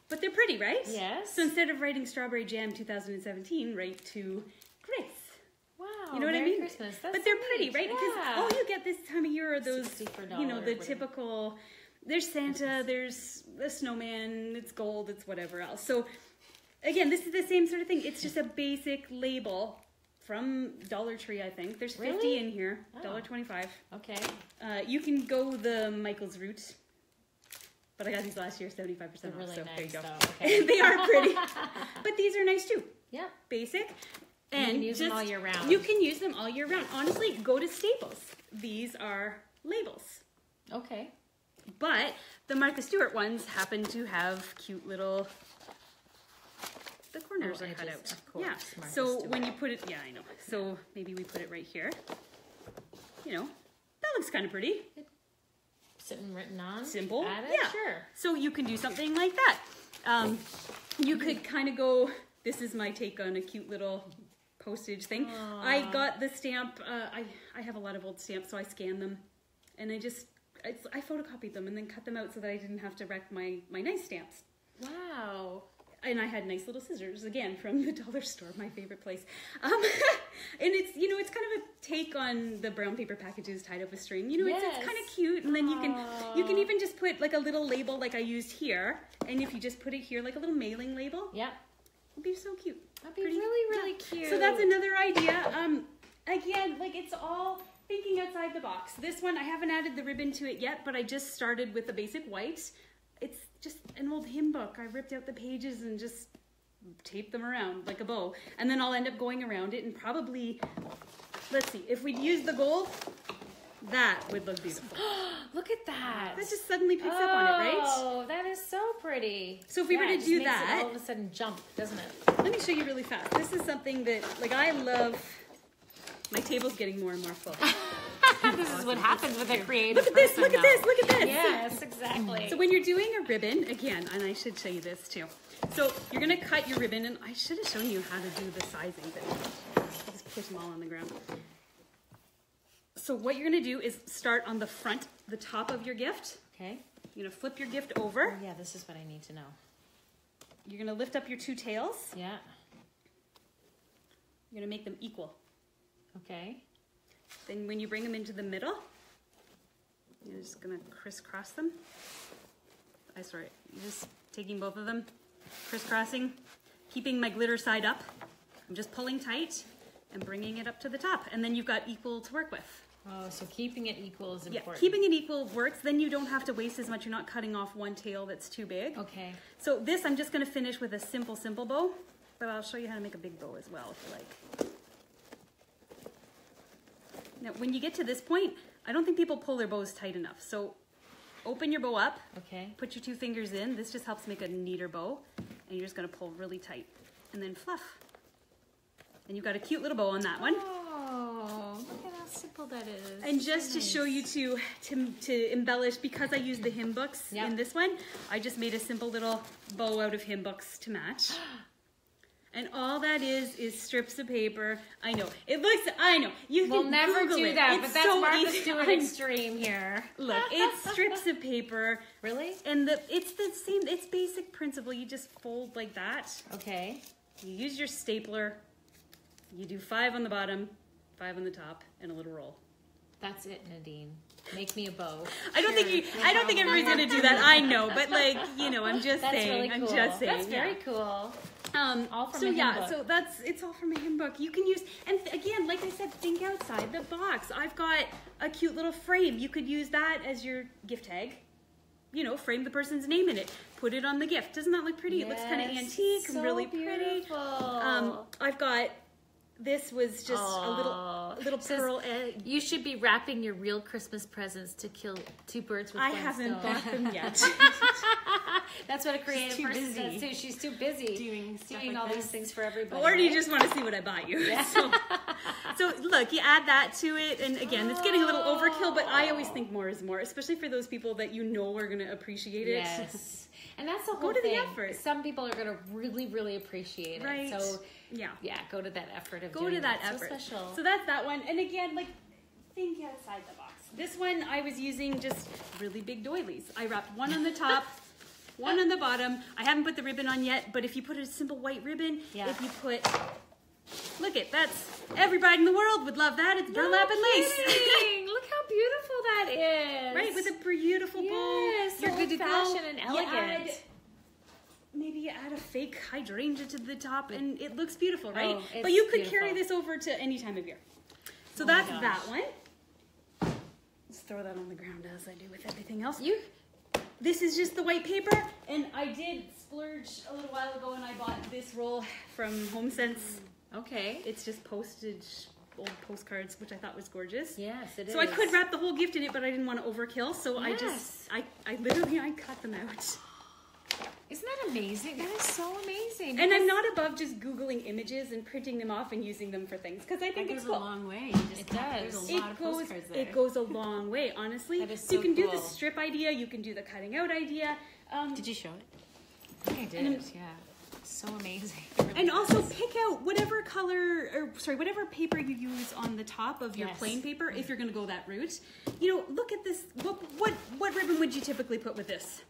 But they're pretty, right? Yes. So instead of writing Strawberry Jam 2017, write to Grace. Wow. You know what Merry I mean? Christmas. That's But they're so pretty, neat. right? Because Yeah. all you get this time of year are those, $64 you know, the whatever. typical, there's Santa, there's a snowman, it's gold, it's whatever else. So again, this is the same sort of thing. It's just a basic label from Dollar Tree, I think. There's 50 Really? in here, Oh. $1.25. Okay. You can go the Michael's route. But I got these last year, 75% They're off, really so nice, there you go. though. Okay. They are pretty. But these are nice too. Yeah. Basic. You And can use them all year round. You can use them all year round. Honestly, go to Staples. These are labels. Okay. But the Martha Stewart ones happen to have cute little... The corners Oh, are cut edges, out. of course, Yeah. Martha So Stewart. when you put it... Yeah, I know. So maybe we put it right here. You know, that looks kind of pretty. Sitting written on. Simple. Add it? Yeah. Sure. So you can do something like that. You could kind of go, this is my take on a cute little postage thing. I got the stamp, I have a lot of old stamps, so I scan them. And I photocopied them and then cut them out so that I didn't have to wreck my nice stamps. Wow. And I had nice little scissors, again, from the dollar store, my favorite place. And it's, you know, it's kind of a take on the brown paper packages tied up with string. You know, it's Yes. kind of cute. And then you can even just put like a little label like I used here. And if you just put it here, like a little mailing label, Yep. it'd be so cute. That'd be Pretty. really, really Yeah. cute. So that's another idea. Again, like it's all thinking outside the box. This one, I haven't added the ribbon to it yet, but I just started with the basic white. It's just an old hymn book. I ripped out the pages and just taped them around like a bow. And then I'll end up going around it and probably, let's see, if we'd use the gold, that would look beautiful. Look at that. That just suddenly picks up on it, right? Oh, that is so pretty. So if we were to it just do makes that- it all of a sudden jump, doesn't it? Let me show you really fast. This is something that, like, I love. My table's getting more and more full. This is what happens with a creative Look at this, person, look at though. this, look at this. Yes, exactly. So when you're doing a ribbon, again, and I should show you this too. So you're gonna cut your ribbon, and I should have shown you how to do the sizing, but I'll just push them all on the ground. So what you're gonna do is start on the front, the top of your gift. Okay. You're gonna flip your gift over. Yeah, this is what I need to know. You're gonna lift up your two tails. Yeah. You're gonna make them equal. Okay. Then when you bring them into the middle, you're just gonna crisscross them. You're just taking both of them, crisscrossing, keeping my glitter side up. I'm just pulling tight and bringing it up to the top. And then you've got equal to work with. Oh, so keeping it equal is Yeah, important. keeping it equal works. Then you don't have to waste as much. You're not cutting off one tail that's too big. Okay. So this, I'm just gonna finish with a simple bow, but I'll show you how to make a big bow as well if you like. Now, when you get to this point, I don't think people pull their bows tight enough. So open your bow up, Okay. put your two fingers in. This just helps make a neater bow. And you're just gonna pull really tight. And then fluff. And you've got a cute little bow on that one. Oh, look at how simple that is. And just to show you to embellish, because I used the hymn books Yep. in this one, I just made a simple little bow out of hymn books to match. And all that is strips of paper. I know. It looks, I know. You We'll can never Google do it. that, It's but that's so Martha easy. Stewart extreme here. Look, it's strips of paper. Really? And it's the same, it's basic principle. You just fold like that. Okay. You use your stapler. You do 5 on the bottom, 5 on the top, and a little roll. That's it, Nadine. Make me a bow. I don't think everybody's gonna do that. I know, but like, you know, I'm just That's saying. really cool. I'm just saying. That's very cool. All from so a hymn yeah, book. so it's all from a hymn book. You can use, and again, like I said, think outside the box. I've got a cute little frame. You could use that as your gift tag. you know, frame the person's name in it. Put it on the gift. Doesn't that look pretty? It looks kind of antique and really pretty. I've got, this was just a little pearl egg. You should be wrapping your real Christmas presents to kill two birds with one stone. I haven't bought them yet. That's what a creative person busy. does too. She's too busy Doing like all this. these things for everybody. Or do you just want to see what I bought you? Yeah. So look, you add that to it, and again, it's getting a little overkill, but I always think more is more, especially for those people that you know are going to appreciate it. Yes. And that's the whole Go to the thing. effort. Some people are going to really, really appreciate it. Right. So Yeah. go to that effort of Go doing to that it. effort. So special. So that's that one. And again, like, think outside the box. This one, I was using just really big doilies. I wrapped one on the top, one on the bottom. I haven't put the ribbon on yet, but if you put a simple white ribbon, if you put, look at, that's, everybody in the world would love that. It's burlap and lace. Look how beautiful that is. Right, with a beautiful bow. Yes, You're good to go. old-fashioned and elegant. Maybe you add a fake hydrangea to the top and it looks beautiful, right? Oh, it's but you could beautiful. carry this over to any time of year. So Oh that's my that gosh. one. Just throw that on the ground as I do with everything else. This is just the white paper, and I did splurge a little while ago and I bought this roll from HomeSense. Okay. It's just postage, old postcards, which I thought was gorgeous. Yes, it is. So I could wrap the whole gift in it, but I didn't want to overkill, so I literally cut them out. Isn't that amazing? That is so amazing. And I'm not above just Googling images and printing them off and using them for things, because I think That it's goes cool. a long way. It does. There's a lot of postcards there. It goes a long way, honestly. That is So you so can do cool. the strip idea, you can do the cutting out idea. Did you show it? I think I did. And- Yeah. So amazing. And also pick out whatever color, whatever paper you use on the top of your Yes. plain paper, if you're going to go that route. You know, look at this. What ribbon would you typically put with this?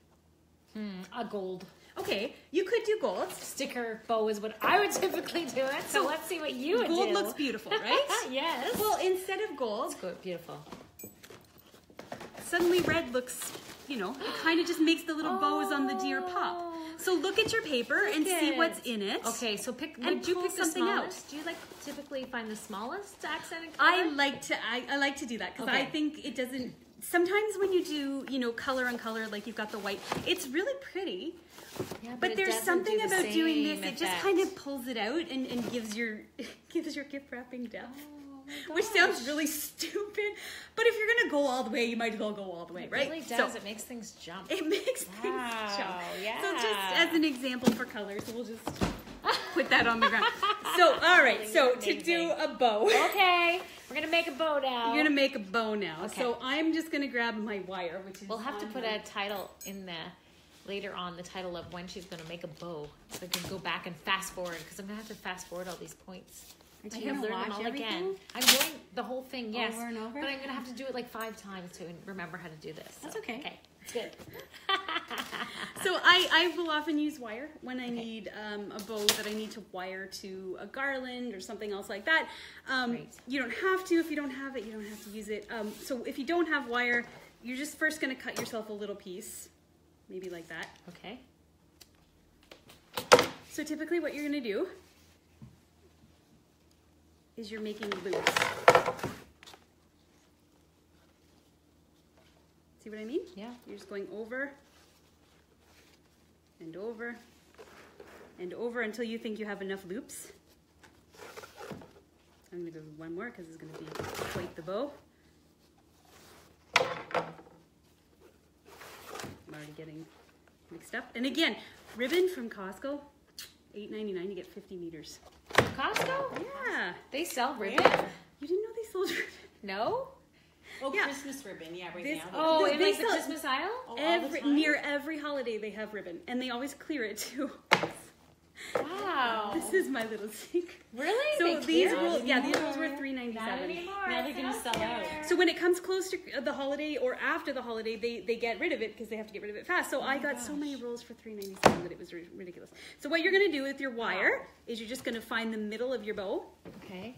A gold Okay, you could do gold. sticker bow is what I would typically do it. So let's see what you would do. Gold looks beautiful, right? Yes. Well, instead of gold, Good, beautiful. suddenly red looks, you know, it kind of just makes the little bows on the deer pop. So look at your paper and see what's in it. Okay, so pick. And Would you pull pick the something out. smallest? Do you like typically find the smallest accent? Color? I like to do that because I Okay. think it doesn't. Sometimes when you do, you know, color on color, like you've got the white, it's really pretty. Yeah, But it there's doesn't something do the about doing this, same it just effect. kind of pulls it out and gives your gift wrapping depth. Oh my Which sounds gosh. really stupid, but if you're gonna go all the way, you might as well go all the way, right? It really does. So It makes things jump. it makes things Wow, jump. yeah. So just as an example for colors, we'll just put that on the ground. So all right, so to do a bow, Okay, we're gonna make a bow now. you're gonna make a bow now. Okay. So I'm just gonna grab my wire, which is We'll have to on put the- a title in the later on, the title of when she's gonna make a bow, so I can go back and fast forward because I'm gonna have to fast forward all these points. Aren't I you can gonna learn them watch all again. everything? I'm doing the whole thing, yes, Over and over? but I'm gonna have to do it like 5 times to remember how to do this. That's okay. Okay, it's good. So I will often use wire when I need a bow that I need to wire to a garland or something else like that. Great. You don't have to. If you don't have it, you don't have to use it. So if you don't have wire, you're just first going to cut yourself a little piece, maybe like that. Okay. So typically what you're going to do is you're making loops. See what I mean? Yeah. You're just going over and over and over until you think you have enough loops. I'm going to go with one more because it's going to be quite the bow. I'm already getting mixed up. And again, ribbon from Costco, $8.99, you get 50 meters. Costco? Yeah. They sell ribbon? You didn't know they sold ribbon? No? Oh, Yeah. Christmas ribbon. Yeah, right This- now. Oh, They in like the sell- Christmas aisle? Oh, all the time? Near every holiday they have ribbon, and they always clear it too. Wow. This is my little secret. Really? So They these clear? rolls, yeah, these anymore. rolls were Not $3.97. anymore. Now they're gonna sell out. So when it comes close to the holiday or after the holiday, they get rid of it because they have to get rid of it fast. So I got so many rolls for $3.97 that it was ridiculous. So what you're gonna do with your wire is you're just gonna find the middle of your bow. Okay.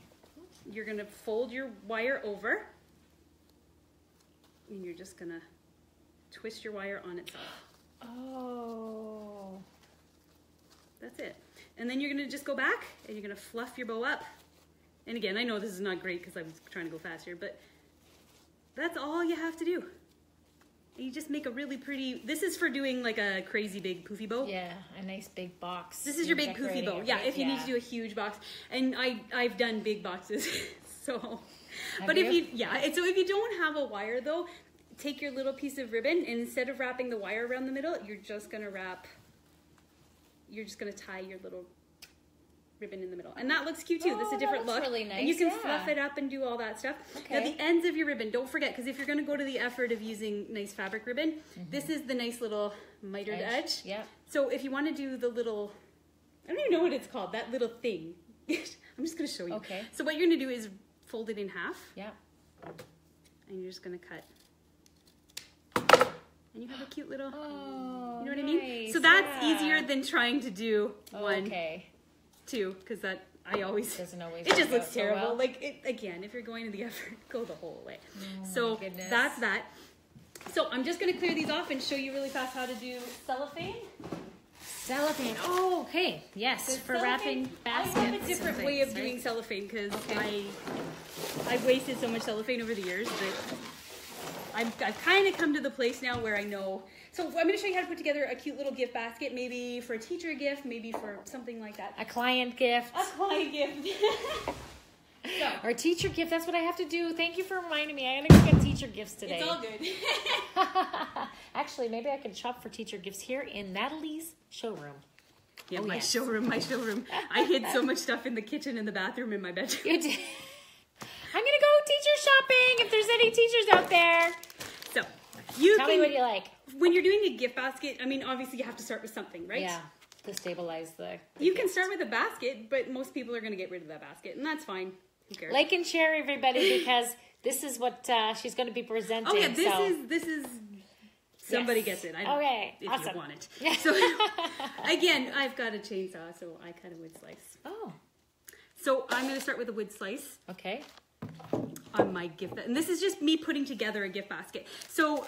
You're gonna fold your wire over, and you're just gonna twist your wire on itself. Oh. That's it. And then you're gonna just go back and you're gonna fluff your bow up. And again, I know this is not great because I was trying to go fast here, but that's all you have to do. And you just make a really pretty, this is for doing like a crazy big poofy bow. Yeah, a nice big box. This is your big poofy bow. Yeah, if you need to do a huge box. And I've done big boxes, so. But if you don't have a wire though, take your little piece of ribbon and instead of wrapping the wire around the middle, you're just gonna tie your little ribbon in the middle. And that looks cute too. This is a different look. Really nice. And you can fluff it up and do all that stuff. Okay. Now the ends of your ribbon, don't forget, because if you're gonna go to the effort of using nice fabric ribbon, this is the nice little mitered edge. Yep. So if you want to do the little, I don't even know what it's called, that little thing. I'm just gonna show you. Okay. So what you're gonna do is fold it in half. Yeah. And you're just gonna cut. And you have a cute little, Oh, you know what I mean? nice. So that's easier than trying to do one, Okay. two, because that I always, Doesn't always it just work looks out so terrible. well. Like again, if you're going to the effort, go the whole way. Oh, So my goodness. that's that. So I'm just gonna clear these off and show you really fast how to do cellophane. Cellophane. Oh, okay. Yes, for wrapping baskets. I have a different and way of things, doing right? cellophane because Okay. I've wasted so much cellophane over the years that I've kind of come to the place now where I know. So I'm going to show you how to put together a cute little gift basket, maybe for a teacher gift, maybe for something like that. A client gift. A client gift. Or a teacher gift. That's what I have to do. Thank you for reminding me. I'm going to go get teacher gifts today. It's all good. Actually, maybe I could shop for teacher gifts here in Natalie's showroom. Yeah, Oh, my yes. showroom. I hid so much stuff in the kitchen and the bathroom in my bedroom. You did. I'm going to go teacher shopping if there's any teachers out there. So you Tell can, me what you like. when you're doing a gift basket, I mean, obviously you have to start with something, right? Yeah, to stabilize the You can gift. start with a basket, but most people are going to get rid of that basket, and that's fine. Who cares? Like and share, everybody, because this is what she's going to be presenting. oh yeah, so. this is somebody Yes. gets it. I don't Okay, if awesome. you want it. So again, I've got a chainsaw, so I cut a wood slice. Oh, So I'm going to start with a wood slice okay. on my gift, and this is just me putting together a gift basket. So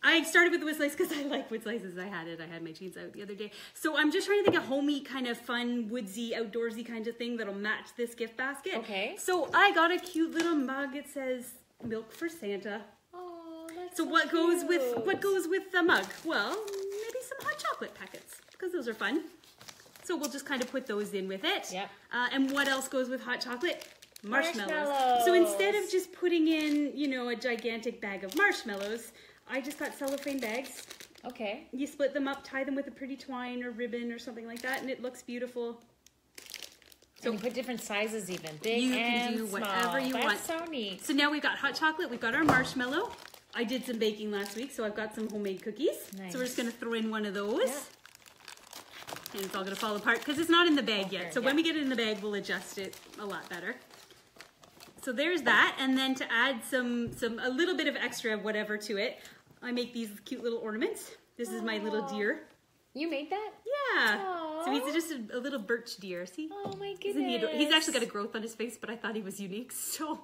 I started with the wood slice because I like wood slices. I had my chainsaw out the other day. So I'm just trying to think of homey, kind of fun, woodsy, outdoorsy kind of thing that'll match this gift basket. Okay. So I got a cute little mug. It says "Milk for Santa." Oh, that's So what goes with the mug? Well, maybe some hot chocolate packets because those are fun. So we'll just kind of put those in with it. Yep. And what else goes with hot chocolate? Marshmallows. Marshmallows. So instead of just putting in, a gigantic bag of marshmallows, I just got cellophane bags. Okay. You split them up, tie them with a pretty twine or ribbon or something like that, and it looks beautiful. So you put different sizes even, big You and can do small. whatever you want. That's so neat. So now we've got hot chocolate, we've got our marshmallow. I did some baking last week, so I've got some homemade cookies. Nice. So we're just going to throw in one of those. Yeah. And it's all going to fall apart because it's not in the bag yet. So yeah. when we get it in the bag, we'll adjust it a lot better. So there's that. And then to add a little bit of extra whatever to it, I make these cute little ornaments. This is my little deer. You made that? Yeah. Aw. So he's just a little birch deer. See? Oh my Isn't he goodness. he's actually got a growth on his face, but I thought he was unique. So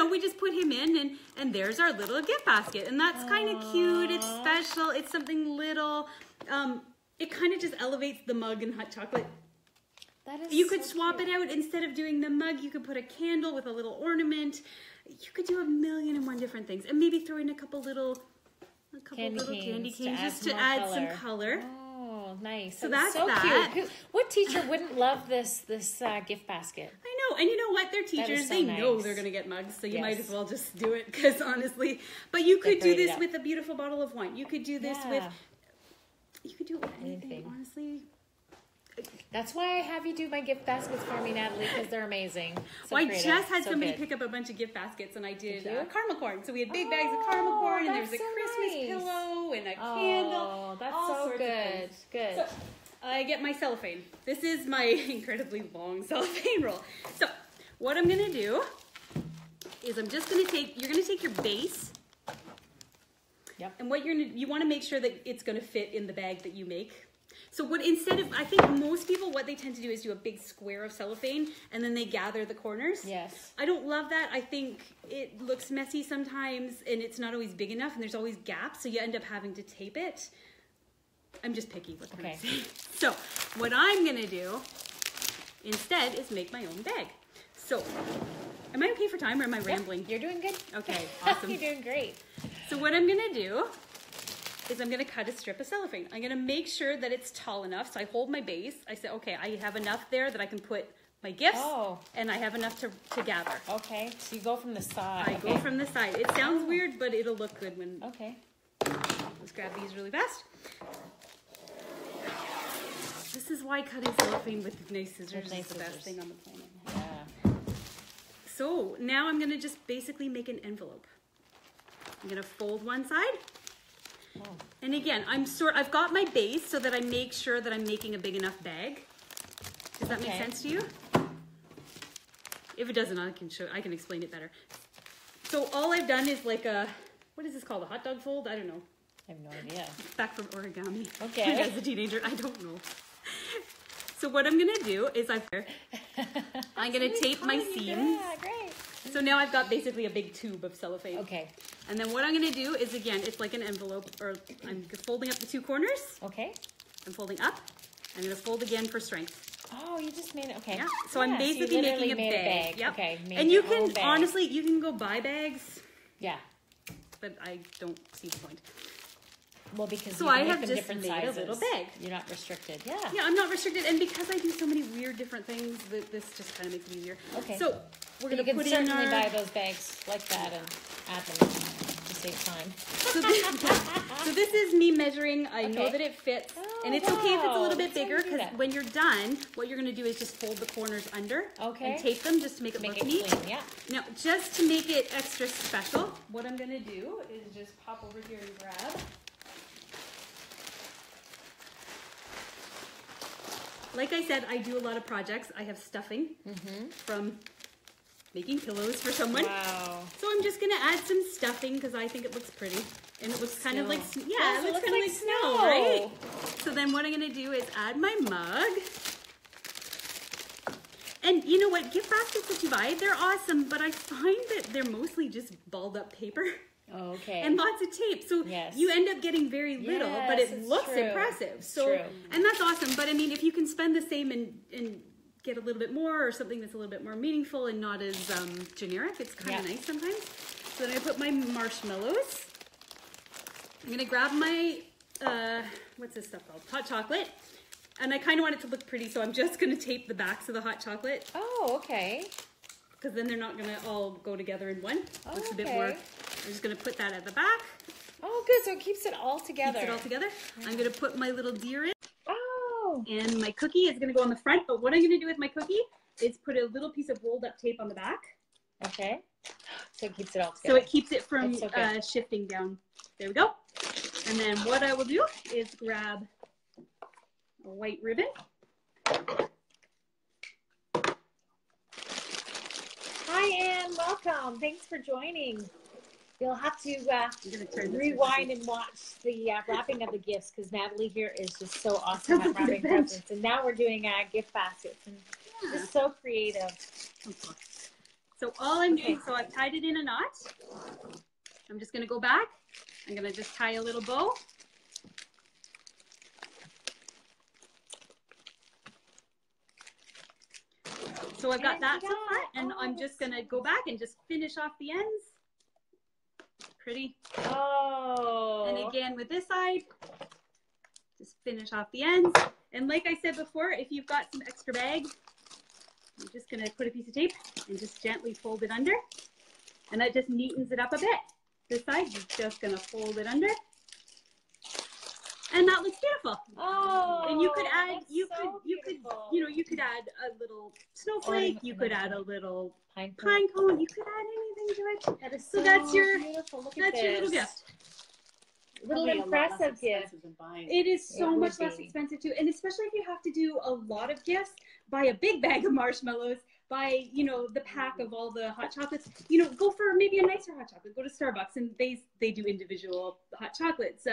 we just put him in, and there's our little gift basket. And that's kind of cute. It's special. It's something little. It kind of just elevates the mug and hot chocolate. That is You could so swap cute. it out. Instead of doing the mug, you could put a candle with a little ornament. You could do 1,000,001 different things. And maybe throw in a couple little candy canes just to add some color. Oh, nice. So That's that's so that. cute. What teacher wouldn't love this gift basket? I know, and you know what? They're teachers. so They know nice. they're going to get mugs, so you Yes. might as well just do it, because honestly. But you could do Decorate it this up. with a beautiful bottle of wine. You could do this with, Yeah. you could do it with anything, Anything. honestly. That's why I have you do my gift baskets for me, Natalie, because they're amazing. So Well, I creative, just had so somebody good. pick up a bunch of gift baskets, and I did Did you? caramel corn. So we had big bags of caramel corn, and there was a that's so Christmas nice. pillow and a Oh, candle. that's all so sorts of good. things. Good. So I get my cellophane. This is my incredibly long cellophane roll. So what I'm gonna do is you're gonna take your base. Yep. And what you want to make sure that it's gonna fit in the bag that you make. So I think most people, what they tend to do is do a big square of cellophane and then they gather the corners. Yes. I don't love that. I think it looks messy sometimes and it's not always big enough and there's always gaps, so you end up having to tape it. I'm just picky, what can I say? So what I'm gonna do instead is make my own bag. So am I okay for time or am I rambling? You're doing good. Okay, awesome. You're doing great. So what I'm gonna do is I'm gonna cut a strip of cellophane. I'm gonna make sure that it's tall enough. So I hold my base. I say, okay, I have enough there that I can put my gifts, and I have enough to gather. Okay, so you go from the side. I go from the side. It sounds weird, but it'll look good when... Okay. Let's grab these really fast. This is why cutting cellophane with nice scissors is the best thing on the planet. Yeah. So now I'm gonna just basically make an envelope. I'm gonna fold one side. Oh. And again, I've got my base so that I make sure that I'm making a big enough bag. Does that make sense to you? If it doesn't, I can explain it better. So all I've done is like a, what is this called? A hot dog fold? I don't know. I have no idea. Back from origami. Okay. As a teenager, I don't know. So what I'm gonna do is I'm gonna tape my seams. Yeah, great. So now I've got basically a big tube of cellophane. Okay. And then what I'm gonna do is, again, it's like an envelope, or I'm folding up the two corners. Okay. I'm folding up. I'm gonna fold again for strength. Oh, you just made it. Okay. Yeah. So I'm basically making a bag. Yep. Okay. And you can, honestly, you can go buy bags. Yeah. But I don't see the point. Well, because so you I can have make them just different made sizes. a little bag. You're not restricted. Yeah. Yeah, I'm not restricted, and because I do so many weird different things, this just kind of makes it easier. Okay. So we're gonna you put can in certainly our... buy those bags like that and add them to save time. So this is me measuring. I know that it fits, and it's okay if it's a little bit That's how bigger, you do because that. when you're done, what you're gonna do is just fold the corners under and tape them just to make it Make look it neat. clean, yeah. Now, just to make it extra special, what I'm gonna do is just pop over here and grab. Like I said, I do a lot of projects. I have stuffing from making pillows for someone. Wow. So I'm just gonna add some stuffing because I think it looks pretty. And it looks kind of like, Yes, it looks kind of like snow, right? So then what I'm gonna do is add my mug. And you know what, gift baskets that you buy, they're awesome, but I find that they're mostly just balled up paper. Okay. And lots of tape. So you end up getting very little, but it looks impressive. So, and that's awesome. But I mean, if you can spend the same and get a little bit more, or something that's a little bit more meaningful and not as generic, it's kind of nice sometimes. So then I put my marshmallows. I'm gonna grab my, what's this stuff called? Hot chocolate. And I kind of want it to look pretty, so I'm just gonna tape the backs of the hot chocolate. Oh, okay. Because then they're not gonna all go together in one. Looks a bit more. I'm just gonna put that at the back. Oh, good. So it keeps it all together. Keeps it all together. I'm gonna put my little deer in. Oh. And my cookie is gonna go on the front. But what I'm gonna do with my cookie is put a little piece of rolled up tape on the back. Okay. So it keeps it all together. So it keeps it from so shifting down. There we go. And then what I will do is grab a white ribbon. Hi, Anne. Welcome. Thanks for joining. You'll have to rewind and watch the wrapping of the gifts, because Natalie here is just so awesome at wrapping presents. And now we're doing gift baskets, and just so creative. So all I'm doing, so I've tied it in a knot. I'm just going to go back. I'm going to just tie a little bow. So I've got that so far, and I'm just gonna go back and just finish off the ends. Pretty. Oh. And again with this side, just finish off the ends. And like I said before, if you've got some extra bag, I'm just gonna put a piece of tape and just gently fold it under. And that just neatens it up a bit. This side, you're just gonna fold it under. And that looks beautiful. Oh, and you could add, you could add a little snowflake. You could add a little pine cone. You could add anything to it. That is so that's your beautiful. Look that's at your this. little gift. Little impressive gift. It is so much less expensive too, and especially if you have to do a lot of gifts, buy a big bag of marshmallows. Buy, the pack of all the hot chocolates. Go for maybe a nicer hot chocolate. Go to Starbucks, and they do individual hot chocolates.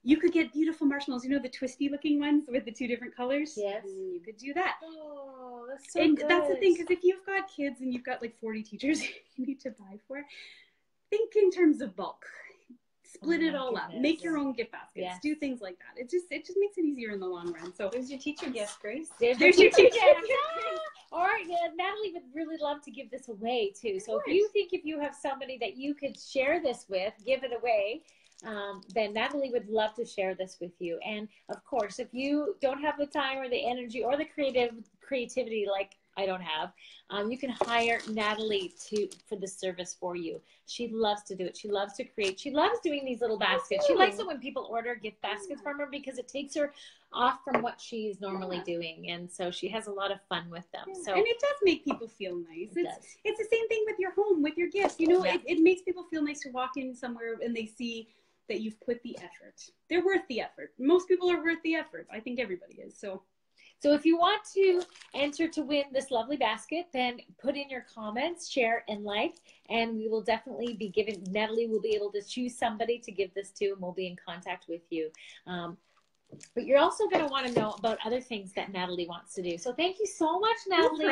You could get beautiful marshmallows, the twisty looking ones with the two different colors. Yes. You could do that. Oh, that's so and good. that's the thing, because if you've got kids and you've got like 40 teachers you need to buy for, think in terms of bulk. Split it all up. Make your own gift baskets. Yes. Do things like that. It just makes it easier in the long run. So there's your teacher gift, Grace. there's your teacher gift. Or Natalie would really love to give this away too. So if you have somebody that you could share this with, give it away. Then Natalie would love to share this with you. And of course, if you don't have the time or the energy or the creativity like I don't have, you can hire Natalie for the service for you. She loves to do it. She loves to create. She loves doing these little baskets. She likes it when people order gift baskets from her because it takes her off from what she's normally doing. And so she has a lot of fun with them. So and it does make people feel nice. It's the same thing with your home, with your gifts. You know, it makes people feel nice to walk in somewhere and they see that you've put the effort. They're worth the effort. Most people are worth the effort. I think everybody is. So if you want to enter to win this lovely basket, then put in your comments, share, and like, and we will definitely be giving, Natalie will be able to choose somebody to give this to, and we'll be in contact with you. But you're also going to want to know about other things that Natalie wants to do. So thank you so much, Natalie,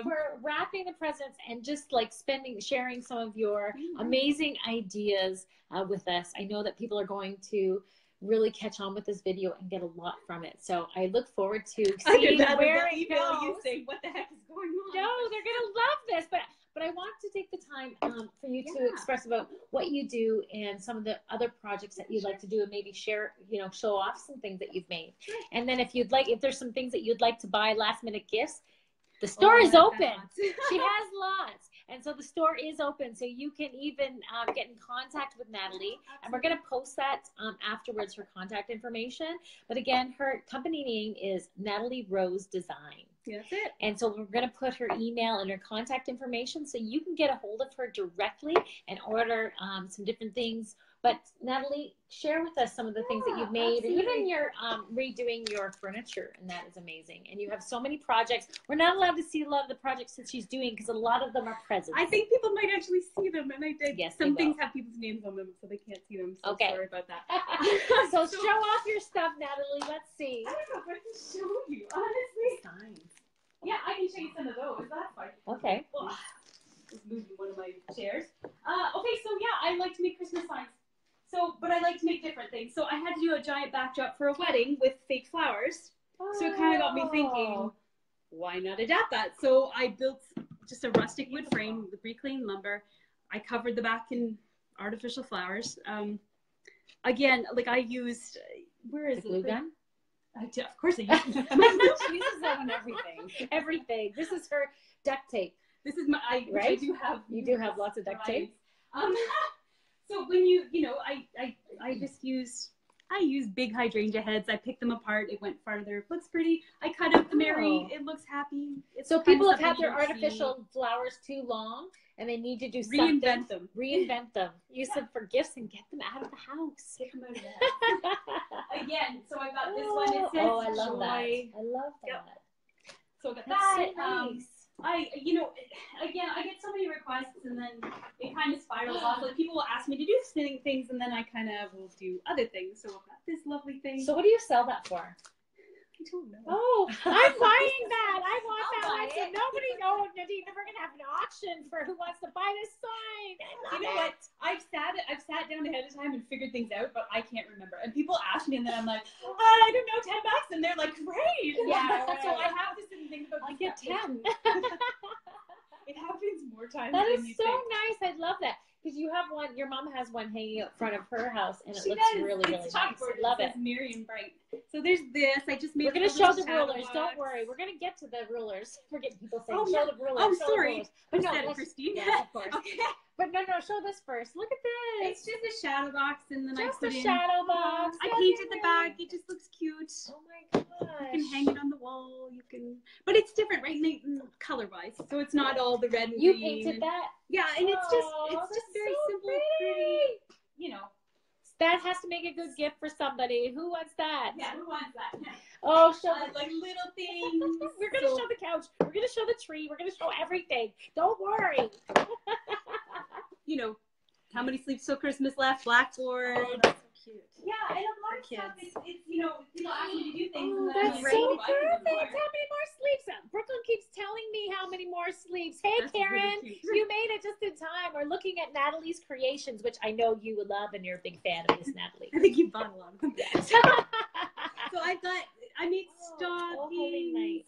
for wrapping the presents and just like sharing some of your amazing ideas with us. I know that people are going to really catch on with this video and get a lot from it. So I look forward to seeing where it goes. You say, what the heck is going on? No, they're going to love this. But I want to take the time for you to express about what you do and some of the other projects that you'd like to do, and maybe share, show off some things that you've made. Sure. And then if there's some things that you'd like to buy, last minute gifts, the store is open. She has lots. And so the store is open. So you can even get in contact with Natalie. And we're going to post that afterwards, her contact information. But again, her company name is Natalie Rose Design. That's it. And so we're going to put her email and her contact information so you can get a hold of her directly and order some different things. But Natalie, share with us some of the things that you've made, and even you're redoing your furniture, and that is amazing. And you have so many projects. We're not allowed to see a lot of the projects that she's doing because a lot of them are presents. I think people might actually see them, and I did. Yes, some things have people's names on them, so they can't see them. So sorry about that. So show off your stuff, Natalie. Let's see. I don't know if I can show you, honestly. Signs. Yeah, I can show you some of those. That's fine. Okay. Just moving one of my chairs. Okay, so yeah, I like to make Christmas signs. But I like to make different things. So I had to do a giant backdrop for a wedding with fake flowers. So it kind of got me thinking, why not adapt that? So I built just a rustic wood frame with reclaimed lumber. I covered the back in artificial flowers. Again, like I used, where is the glue gun? Of course I used it. She uses that on everything. Everything. This is her duct tape. This is my, right? I do have. You do have lots of duct tape? So when I use big hydrangea heads. I pick them apart. It went farther. It looks pretty. I cut out the Mary. It looks happy. So people have had their artificial flowers too long, and they need to do something. Reinvent them. Use them for gifts and get them out of the house. Get them out of the house. Again, so I got this one. It says I love joy. that. I love that. Yep. So I got That's that. so nice. I get so many requests, and then it kind of spirals off. Like people will ask me to do things, and then I kind of will do other things. So I've got this lovely thing. So what do you sell that for? I don't know. Oh, I'm buying that. I want that one. So nobody knows, Nadine. We're gonna have an auction for who wants to buy this sign. You know what? I've sat down ahead of time and figured things out, but I can't remember. And people ask me, and then I'm like, I don't know, $10, and they're like, great. Yeah. Right. So I have to sit and think about. I get 10. It happens more times. That than is you so think. nice. I love that. Because you have one, your mom has one hanging out front of her house, and it looks really, really nice. I love it. It's Miriam Bright. So there's this. I just made. We're gonna show the rulers. Don't worry. We're gonna get to the rulers. We're getting people saying, "Show the rulers." Oh, sorry. But no, Christine. Yeah, of course. Okay. But no. Show this first. Look at this. It's just a shadow box, and then just I put a shadow box. I painted the back. It just looks cute. Oh my gosh. You can hang it on the wall. You can, but it's different, right? Color-wise, so it's not all the red and green. You painted that? Yeah, and it's just very so simple, pretty. You know. That has to make a good gift for somebody. Who wants that? Yeah, who wants that? Oh, show like little things. We're gonna show the couch. We're gonna show the tree. We're gonna show everything. Don't worry. You know, how many sleeps till Christmas left? Blackboard. Oh, that's so cute. Yeah, and a lot of stuff. It's people ask me to do things. Oh, that's so perfect. How many more sleeps? Brooklyn keeps telling me how many more sleeps. Hey, that's Karen, really you made it just in time. We're looking at Natalie's creations, which I know you would love, and you're a big fan of this, Natalie. I think you bought a lot of them. So I made stockings,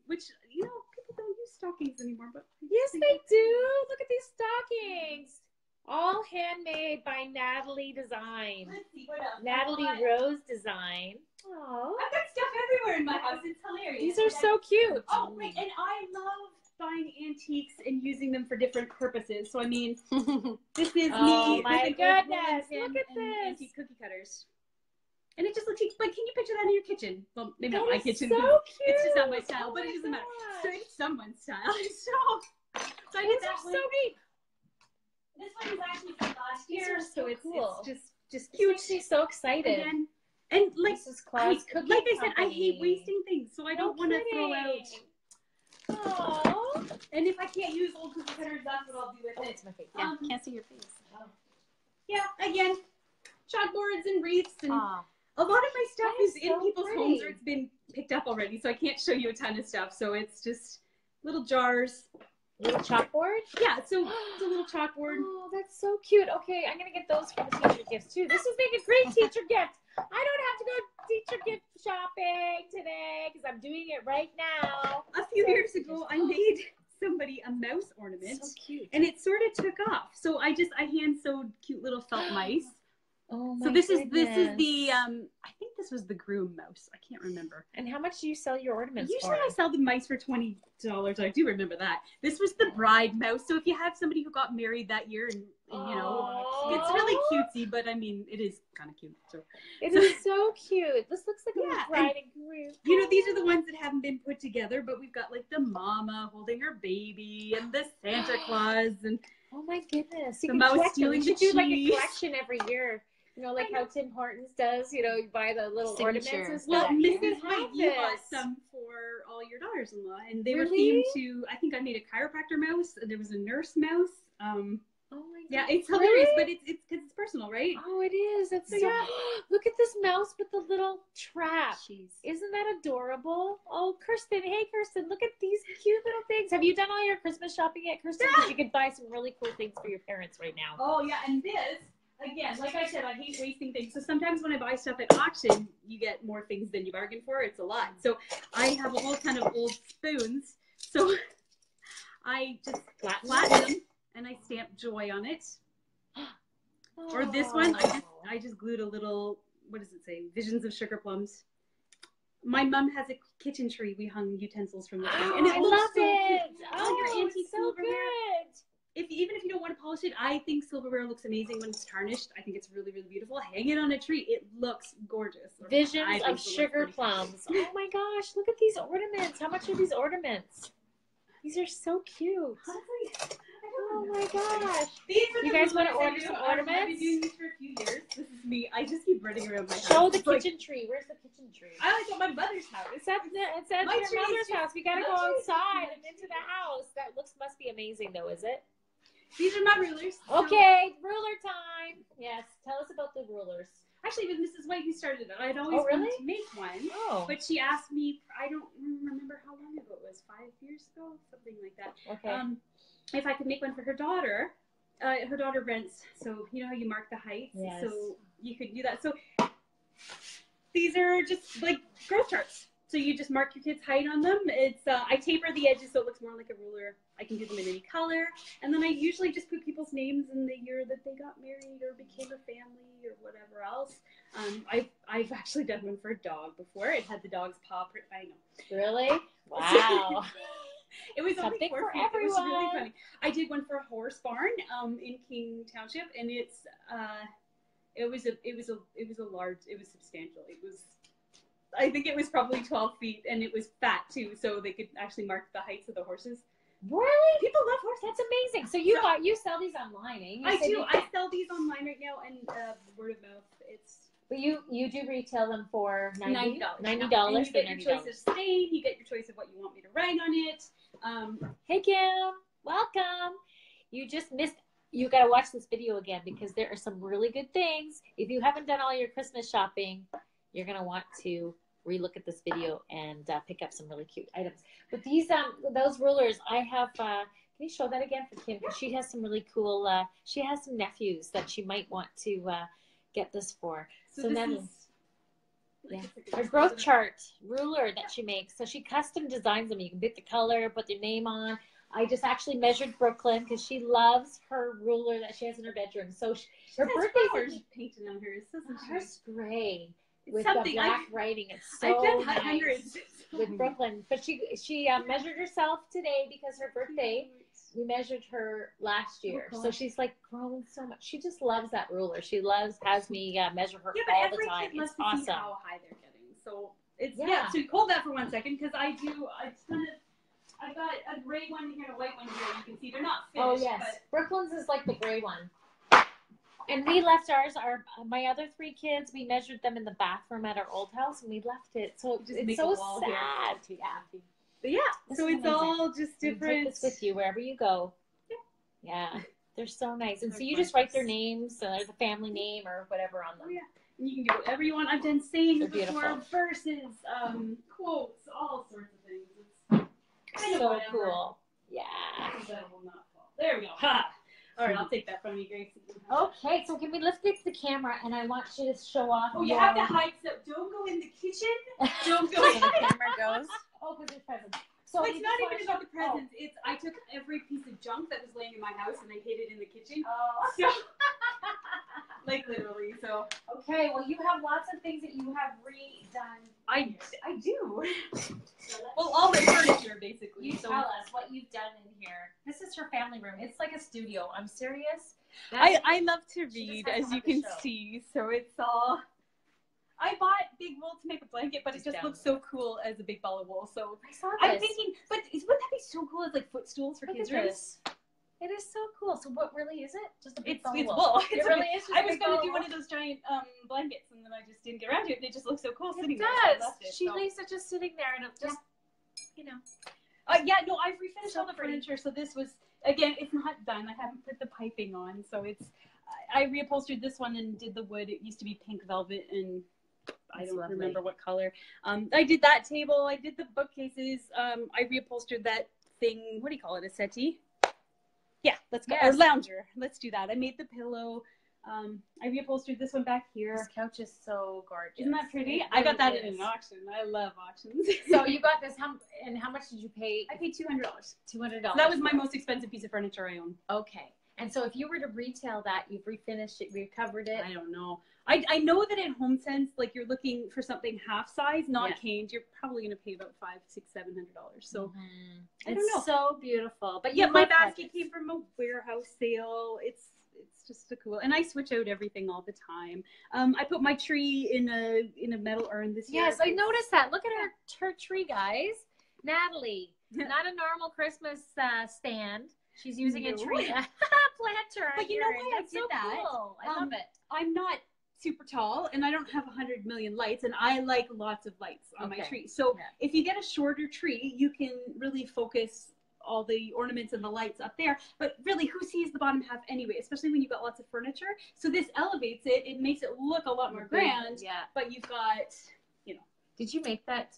which people don't use stockings anymore, but Yes, they do. Look at these stockings. All handmade by Natalie Design. Let's see what else. Natalie Rose Design. Oh, I've got stuff everywhere in my house. It's hilarious. these are so cute. Oh, wait, and I love buying antiques and using them for different purposes. So, I mean, this is Oh, me my with an old goodness. rolling Look at pin and this. antique cookie cutters. And it just looks cheap. But can you picture that in your kitchen? Well, maybe not That my is kitchen. so 'cause cute. It's just not my style, Oh but my it doesn't matter. So gosh. it's someone's style. So I did These that are one. so neat. This one is actually from last These year, are so so it's cool. just This cute. makes me so excited. Again, and like Mrs. Claus Cookie like I said, I hate Company. wasting things, so I don't want to throw out. Oh, And if I can't use old cookie cutters, that's what I'll do with it. it's my face. Yeah, Can't see your face. Yeah, again, chalkboards and wreaths, and a lot of my stuff That is is in so people's pretty. homes or it's been picked up already, so I can't show you a ton of stuff. So it's just little jars. little chalkboard. Yeah, so it's a little chalkboard. Oh, that's so cute. Okay, I'm gonna get those for the teacher gifts too. This would make a great teacher gift. I don't have to go teacher gift shopping today because I'm doing it right now. A few years ago, I made somebody a mouse ornament. So cute. And it sort of took off. So I hand sewed cute little felt mice. Oh my So this is goodness. the I think this was the groom mouse. I can't remember. And how much do you sell your ornaments Usually for? I sell the mice for $20. I do remember that. This was the bride mouse. So if you have somebody who got married that year and you know, it's really cutesy, but I mean it is kind of cute. So It is so cute. This looks like Yeah, a bride and groom. you know, these are the ones that haven't been put together, but we've got like the mama holding her baby and the Santa Claus and Oh my goodness. You The can mouse collect them. stealing We should the do like a cheese. collection every year. You know, like how Tim Hortons does, you know, you buy the little ornaments and Signature. stuff. well, You can Mrs. White, have you bought this. some for all your daughters-in-law, and they were Really? themed to. I think I made a chiropractor mouse. And there was a nurse mouse. Oh my Yeah, goodness. it's hilarious, Really? but it's because it's personal, right? Oh, it is. That's so. Yeah. Look at this mouse with the little trap. Jeez. Isn't that adorable? Oh, Kirsten. Hey, Kirsten. Look at these cute little things. Have you done all your Christmas shopping yet, Kirsten? Because you could buy some really cool things for your parents right now. Oh yeah, and this again, like I said, I hate wasting things. So sometimes when I buy stuff at auction, you get more things than you bargained for. It's a lot. So I have a whole ton of old spoons. So I just flatten them and I stamp joy on it. Or this one, I just glued a little, what does it say? Visions of sugar plums. My mom has a kitchen tree. We hung utensils from the tree. And it I looks love so it. cute. Oh, your it's antique so silverware. good. Even if you don't want to polish it, I think silverware looks amazing when it's tarnished. I think it's really, really beautiful. Hang it on a tree. It looks gorgeous. I Visions think of it looks sugar pretty. plums. Oh my gosh, look at these ornaments. How much are these ornaments? These are so cute. Oh my gosh. These are You the guys wanna rulers I order do. some I've been ornaments? doing these for a few years. This is me. I just keep running around my house. Show the It's like- kitchen tree. Where's the kitchen tree? I like at my mother's house. It's at My your tree mother's is- house. We gotta my go tree is- outside and into the house. That must be amazing though, is it? These are my rulers. So- Okay, ruler time. Yes, tell us about the rulers. Actually, it was Mrs. White who started it. I'd always really? wanted to make one. Oh, But she asked me, I don't remember how long ago it was, 5 years ago, something like that. okay. If I could make one for her daughter. Her daughter rents, so you know how you mark the height? Yes. So you could do that. So these are just like growth charts. So you just mark your kid's height on them. It's I taper the edges so it looks more like a ruler. I can do them in any color. And then I usually just put people's names in the year that they got married or became a family or whatever else. I've actually done one for a dog before. It had the dog's paw print. I know. Really? Wow. It was only Something 4 for feet. It was really everyone. funny. I did one for a horse barn in King Township, and it was substantial. I think it was probably 12 feet, and it was fat too, so they could actually mark the heights of the horses. Really? People love horses. That's amazing. So you sell these online, eh? You I said do. you- I sell these online right now, and word of mouth. It's But you do retail them for $90? $90. $90. And you get your choice of stain. You get your choice of what you want me to write on it. Hey Kim, welcome. You just missed. You got to watch this video again because there are some really good things. If you haven't done all your Christmas shopping, you're gonna want to relook at this video and pick up some really cute items. But these those rulers, I have. Can you show that again for Kim? Because she has some really cool. She has some nephews that she might want to get this for. So this Natalie. is Yeah. Her growth chart ruler that she makes. So she custom designs them. You can pick the color, put their name on. I just actually measured Brooklyn because she loves her ruler that she has in her bedroom. So her birthday's painted on hers, doesn't she? hers gray It's with the something black writing. It's so I've done nice hundreds with Brooklyn. But she measured herself today because her birthday. We measured her last year, so she's like grown so much. She just loves that ruler. She has me measure her all the time. Kid It's loves to see awesome. how high they're getting. So it's Yeah. So hold that for 1 second because I've got a gray one here and a white one here. You can see they're not finished. Oh yes, Brooklyn's is like the gray one. And we left ours. My other 3 kids, we measured them in the bathroom at our old house, and we left it. So it's so sad. Yeah. But yeah, so it's all just different. You take this with you wherever you go. Yeah, they're so nice. And so you just write their names, the family name or whatever on them. Oh yeah, and you can do whatever you want. I've done sayings They're before, verses, quotes, all sorts of things. It's kind so of cool. Yeah. That will not fall. There we go. Ha! All right, I'll take that from you, Grace. Okay, so can we lift it to the camera, and I want you to show off. Oh, you have to hide stuff. Don't go in the kitchen. Don't go in the camera goes. Oh, because there's presents. So well, it's not even about the presents. It's I took every piece of junk that was laying in my house and I hid it in the kitchen. Oh. So, like literally. So. Okay, well, you have lots of things that you have redone. I do. Well, all the furniture basically. You tell us what you've done in here. This is her family room. It's like a studio. I'm serious. I love to read, as you can see. So it's all. I bought big wool to make a blanket, but it just looks so cool as a big ball of wool. So I saw this. I'm thinking, but wouldn't that be so cool as like footstools for kids' rooms? It is so cool. So what really is it? Just a big ball of wool. Wool. It really is. I was going to do one of those giant blankets, and then I just didn't get around to it. And it just looks so cool sitting there. It does. So She leaves it just sitting there, and it just, you know. Yeah, no, I've refinished all the furniture, so this was, again, it's not done. I haven't put the piping on, so it's, I reupholstered this one and did the wood. It used to be pink velvet, and I don't remember what color. I did that table. I did the bookcases. I reupholstered that thing. What do you call it? A settee? Yeah, let's go. Or lounger. Let's do that. I made the pillow. I reupholstered this one back here. This couch is so gorgeous. Isn't that pretty? I got that in an auction. I love auctions. So you got this, and how much did you pay? I paid $200. $200. That was my most expensive piece of furniture I own. Okay. And so if you were to retail that, you've refinished it, recovered it. I don't know. I know that in HomeSense, like you're looking for something half size, not caned, you're probably going to pay about $500, $600, $700. So I don't know. It's so beautiful. But yeah, my basket came from a warehouse sale. It's just a cool, and I switch out everything all the time. I put my tree in a metal urn this year. Yes, I noticed that. Look at her tree, guys. Natalie, not a normal Christmas stand. She's using a tree planter. But you know why I did that? Cool. I love it. I'm not super tall, and I don't have 100 million lights, and I like lots of lights on my tree. So if you get a shorter tree, you can really focus all the ornaments and the lights up there. But really, who sees the bottom half anyway, especially when you've got lots of furniture? So this elevates it. It makes it look a lot more grand. Yeah. But you've got, you know. Did you make that?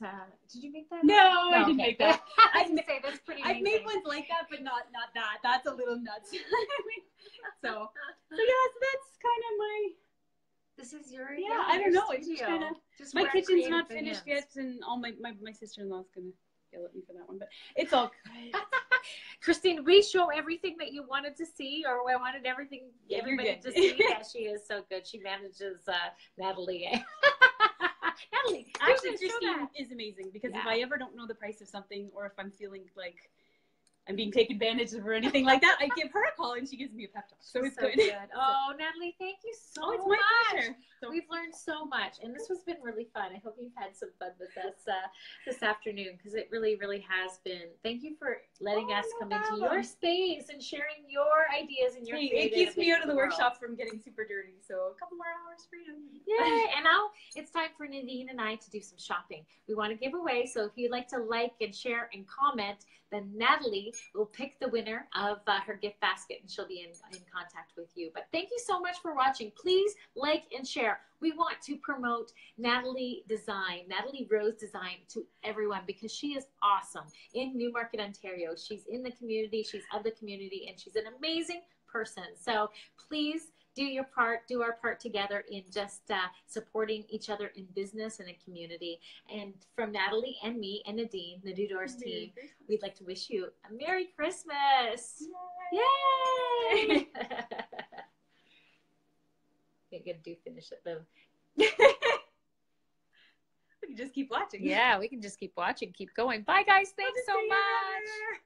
Did you make that? No, I didn't make that. I'd say that's pretty amazing. I've made ones like that, but not that. That's a little nuts. so yeah, so that's kind of my. This is your I don't know. It's just kind of my kitchen's not finished yet, and all my sister-in-law's gonna yell at me for that one, but it's all good. Christine, we show everything that you wanted to see, or I wanted everybody to see. Yeah, she is so good. She manages Natalie. Natalie, actually, Christine is amazing because if I ever don't know the price of something, or if I'm feeling like I'm being taken advantage of or anything like that, I give her a call and she gives me a pep talk. So it's good. Oh, Natalie, thank you so much. It's my pleasure. So we've learned so much, and this has been really fun. I hope you've had some fun with us this afternoon, because it really, really has been. Thank you for letting us come into your space and sharing your ideas and your creative. It keeps me out of the workshop from getting super dirty, so a couple more hours freedom. Yay! And now it's time for Nadine and I to do some shopping. We want to give away, so if you'd like to like and share and comment, then Natalie will pick the winner of her gift basket, and she'll be in contact with you. But thank you so much for watching. Please like and share. We want to promote Natalie Rose Design to everyone, because she is awesome in Newmarket, Ontario. She's in the community, she's of the community, and she's an amazing person. So please do your part, do our part together in just supporting each other in business and in community. And from Natalie and me and Nadine, the New Doors team, we'd like to wish you a Merry Christmas. Yay! Yay! Okay, good. Do finish it though. We can just keep watching. Yeah, we can just keep watching, keep going. Bye, guys. Thanks so much.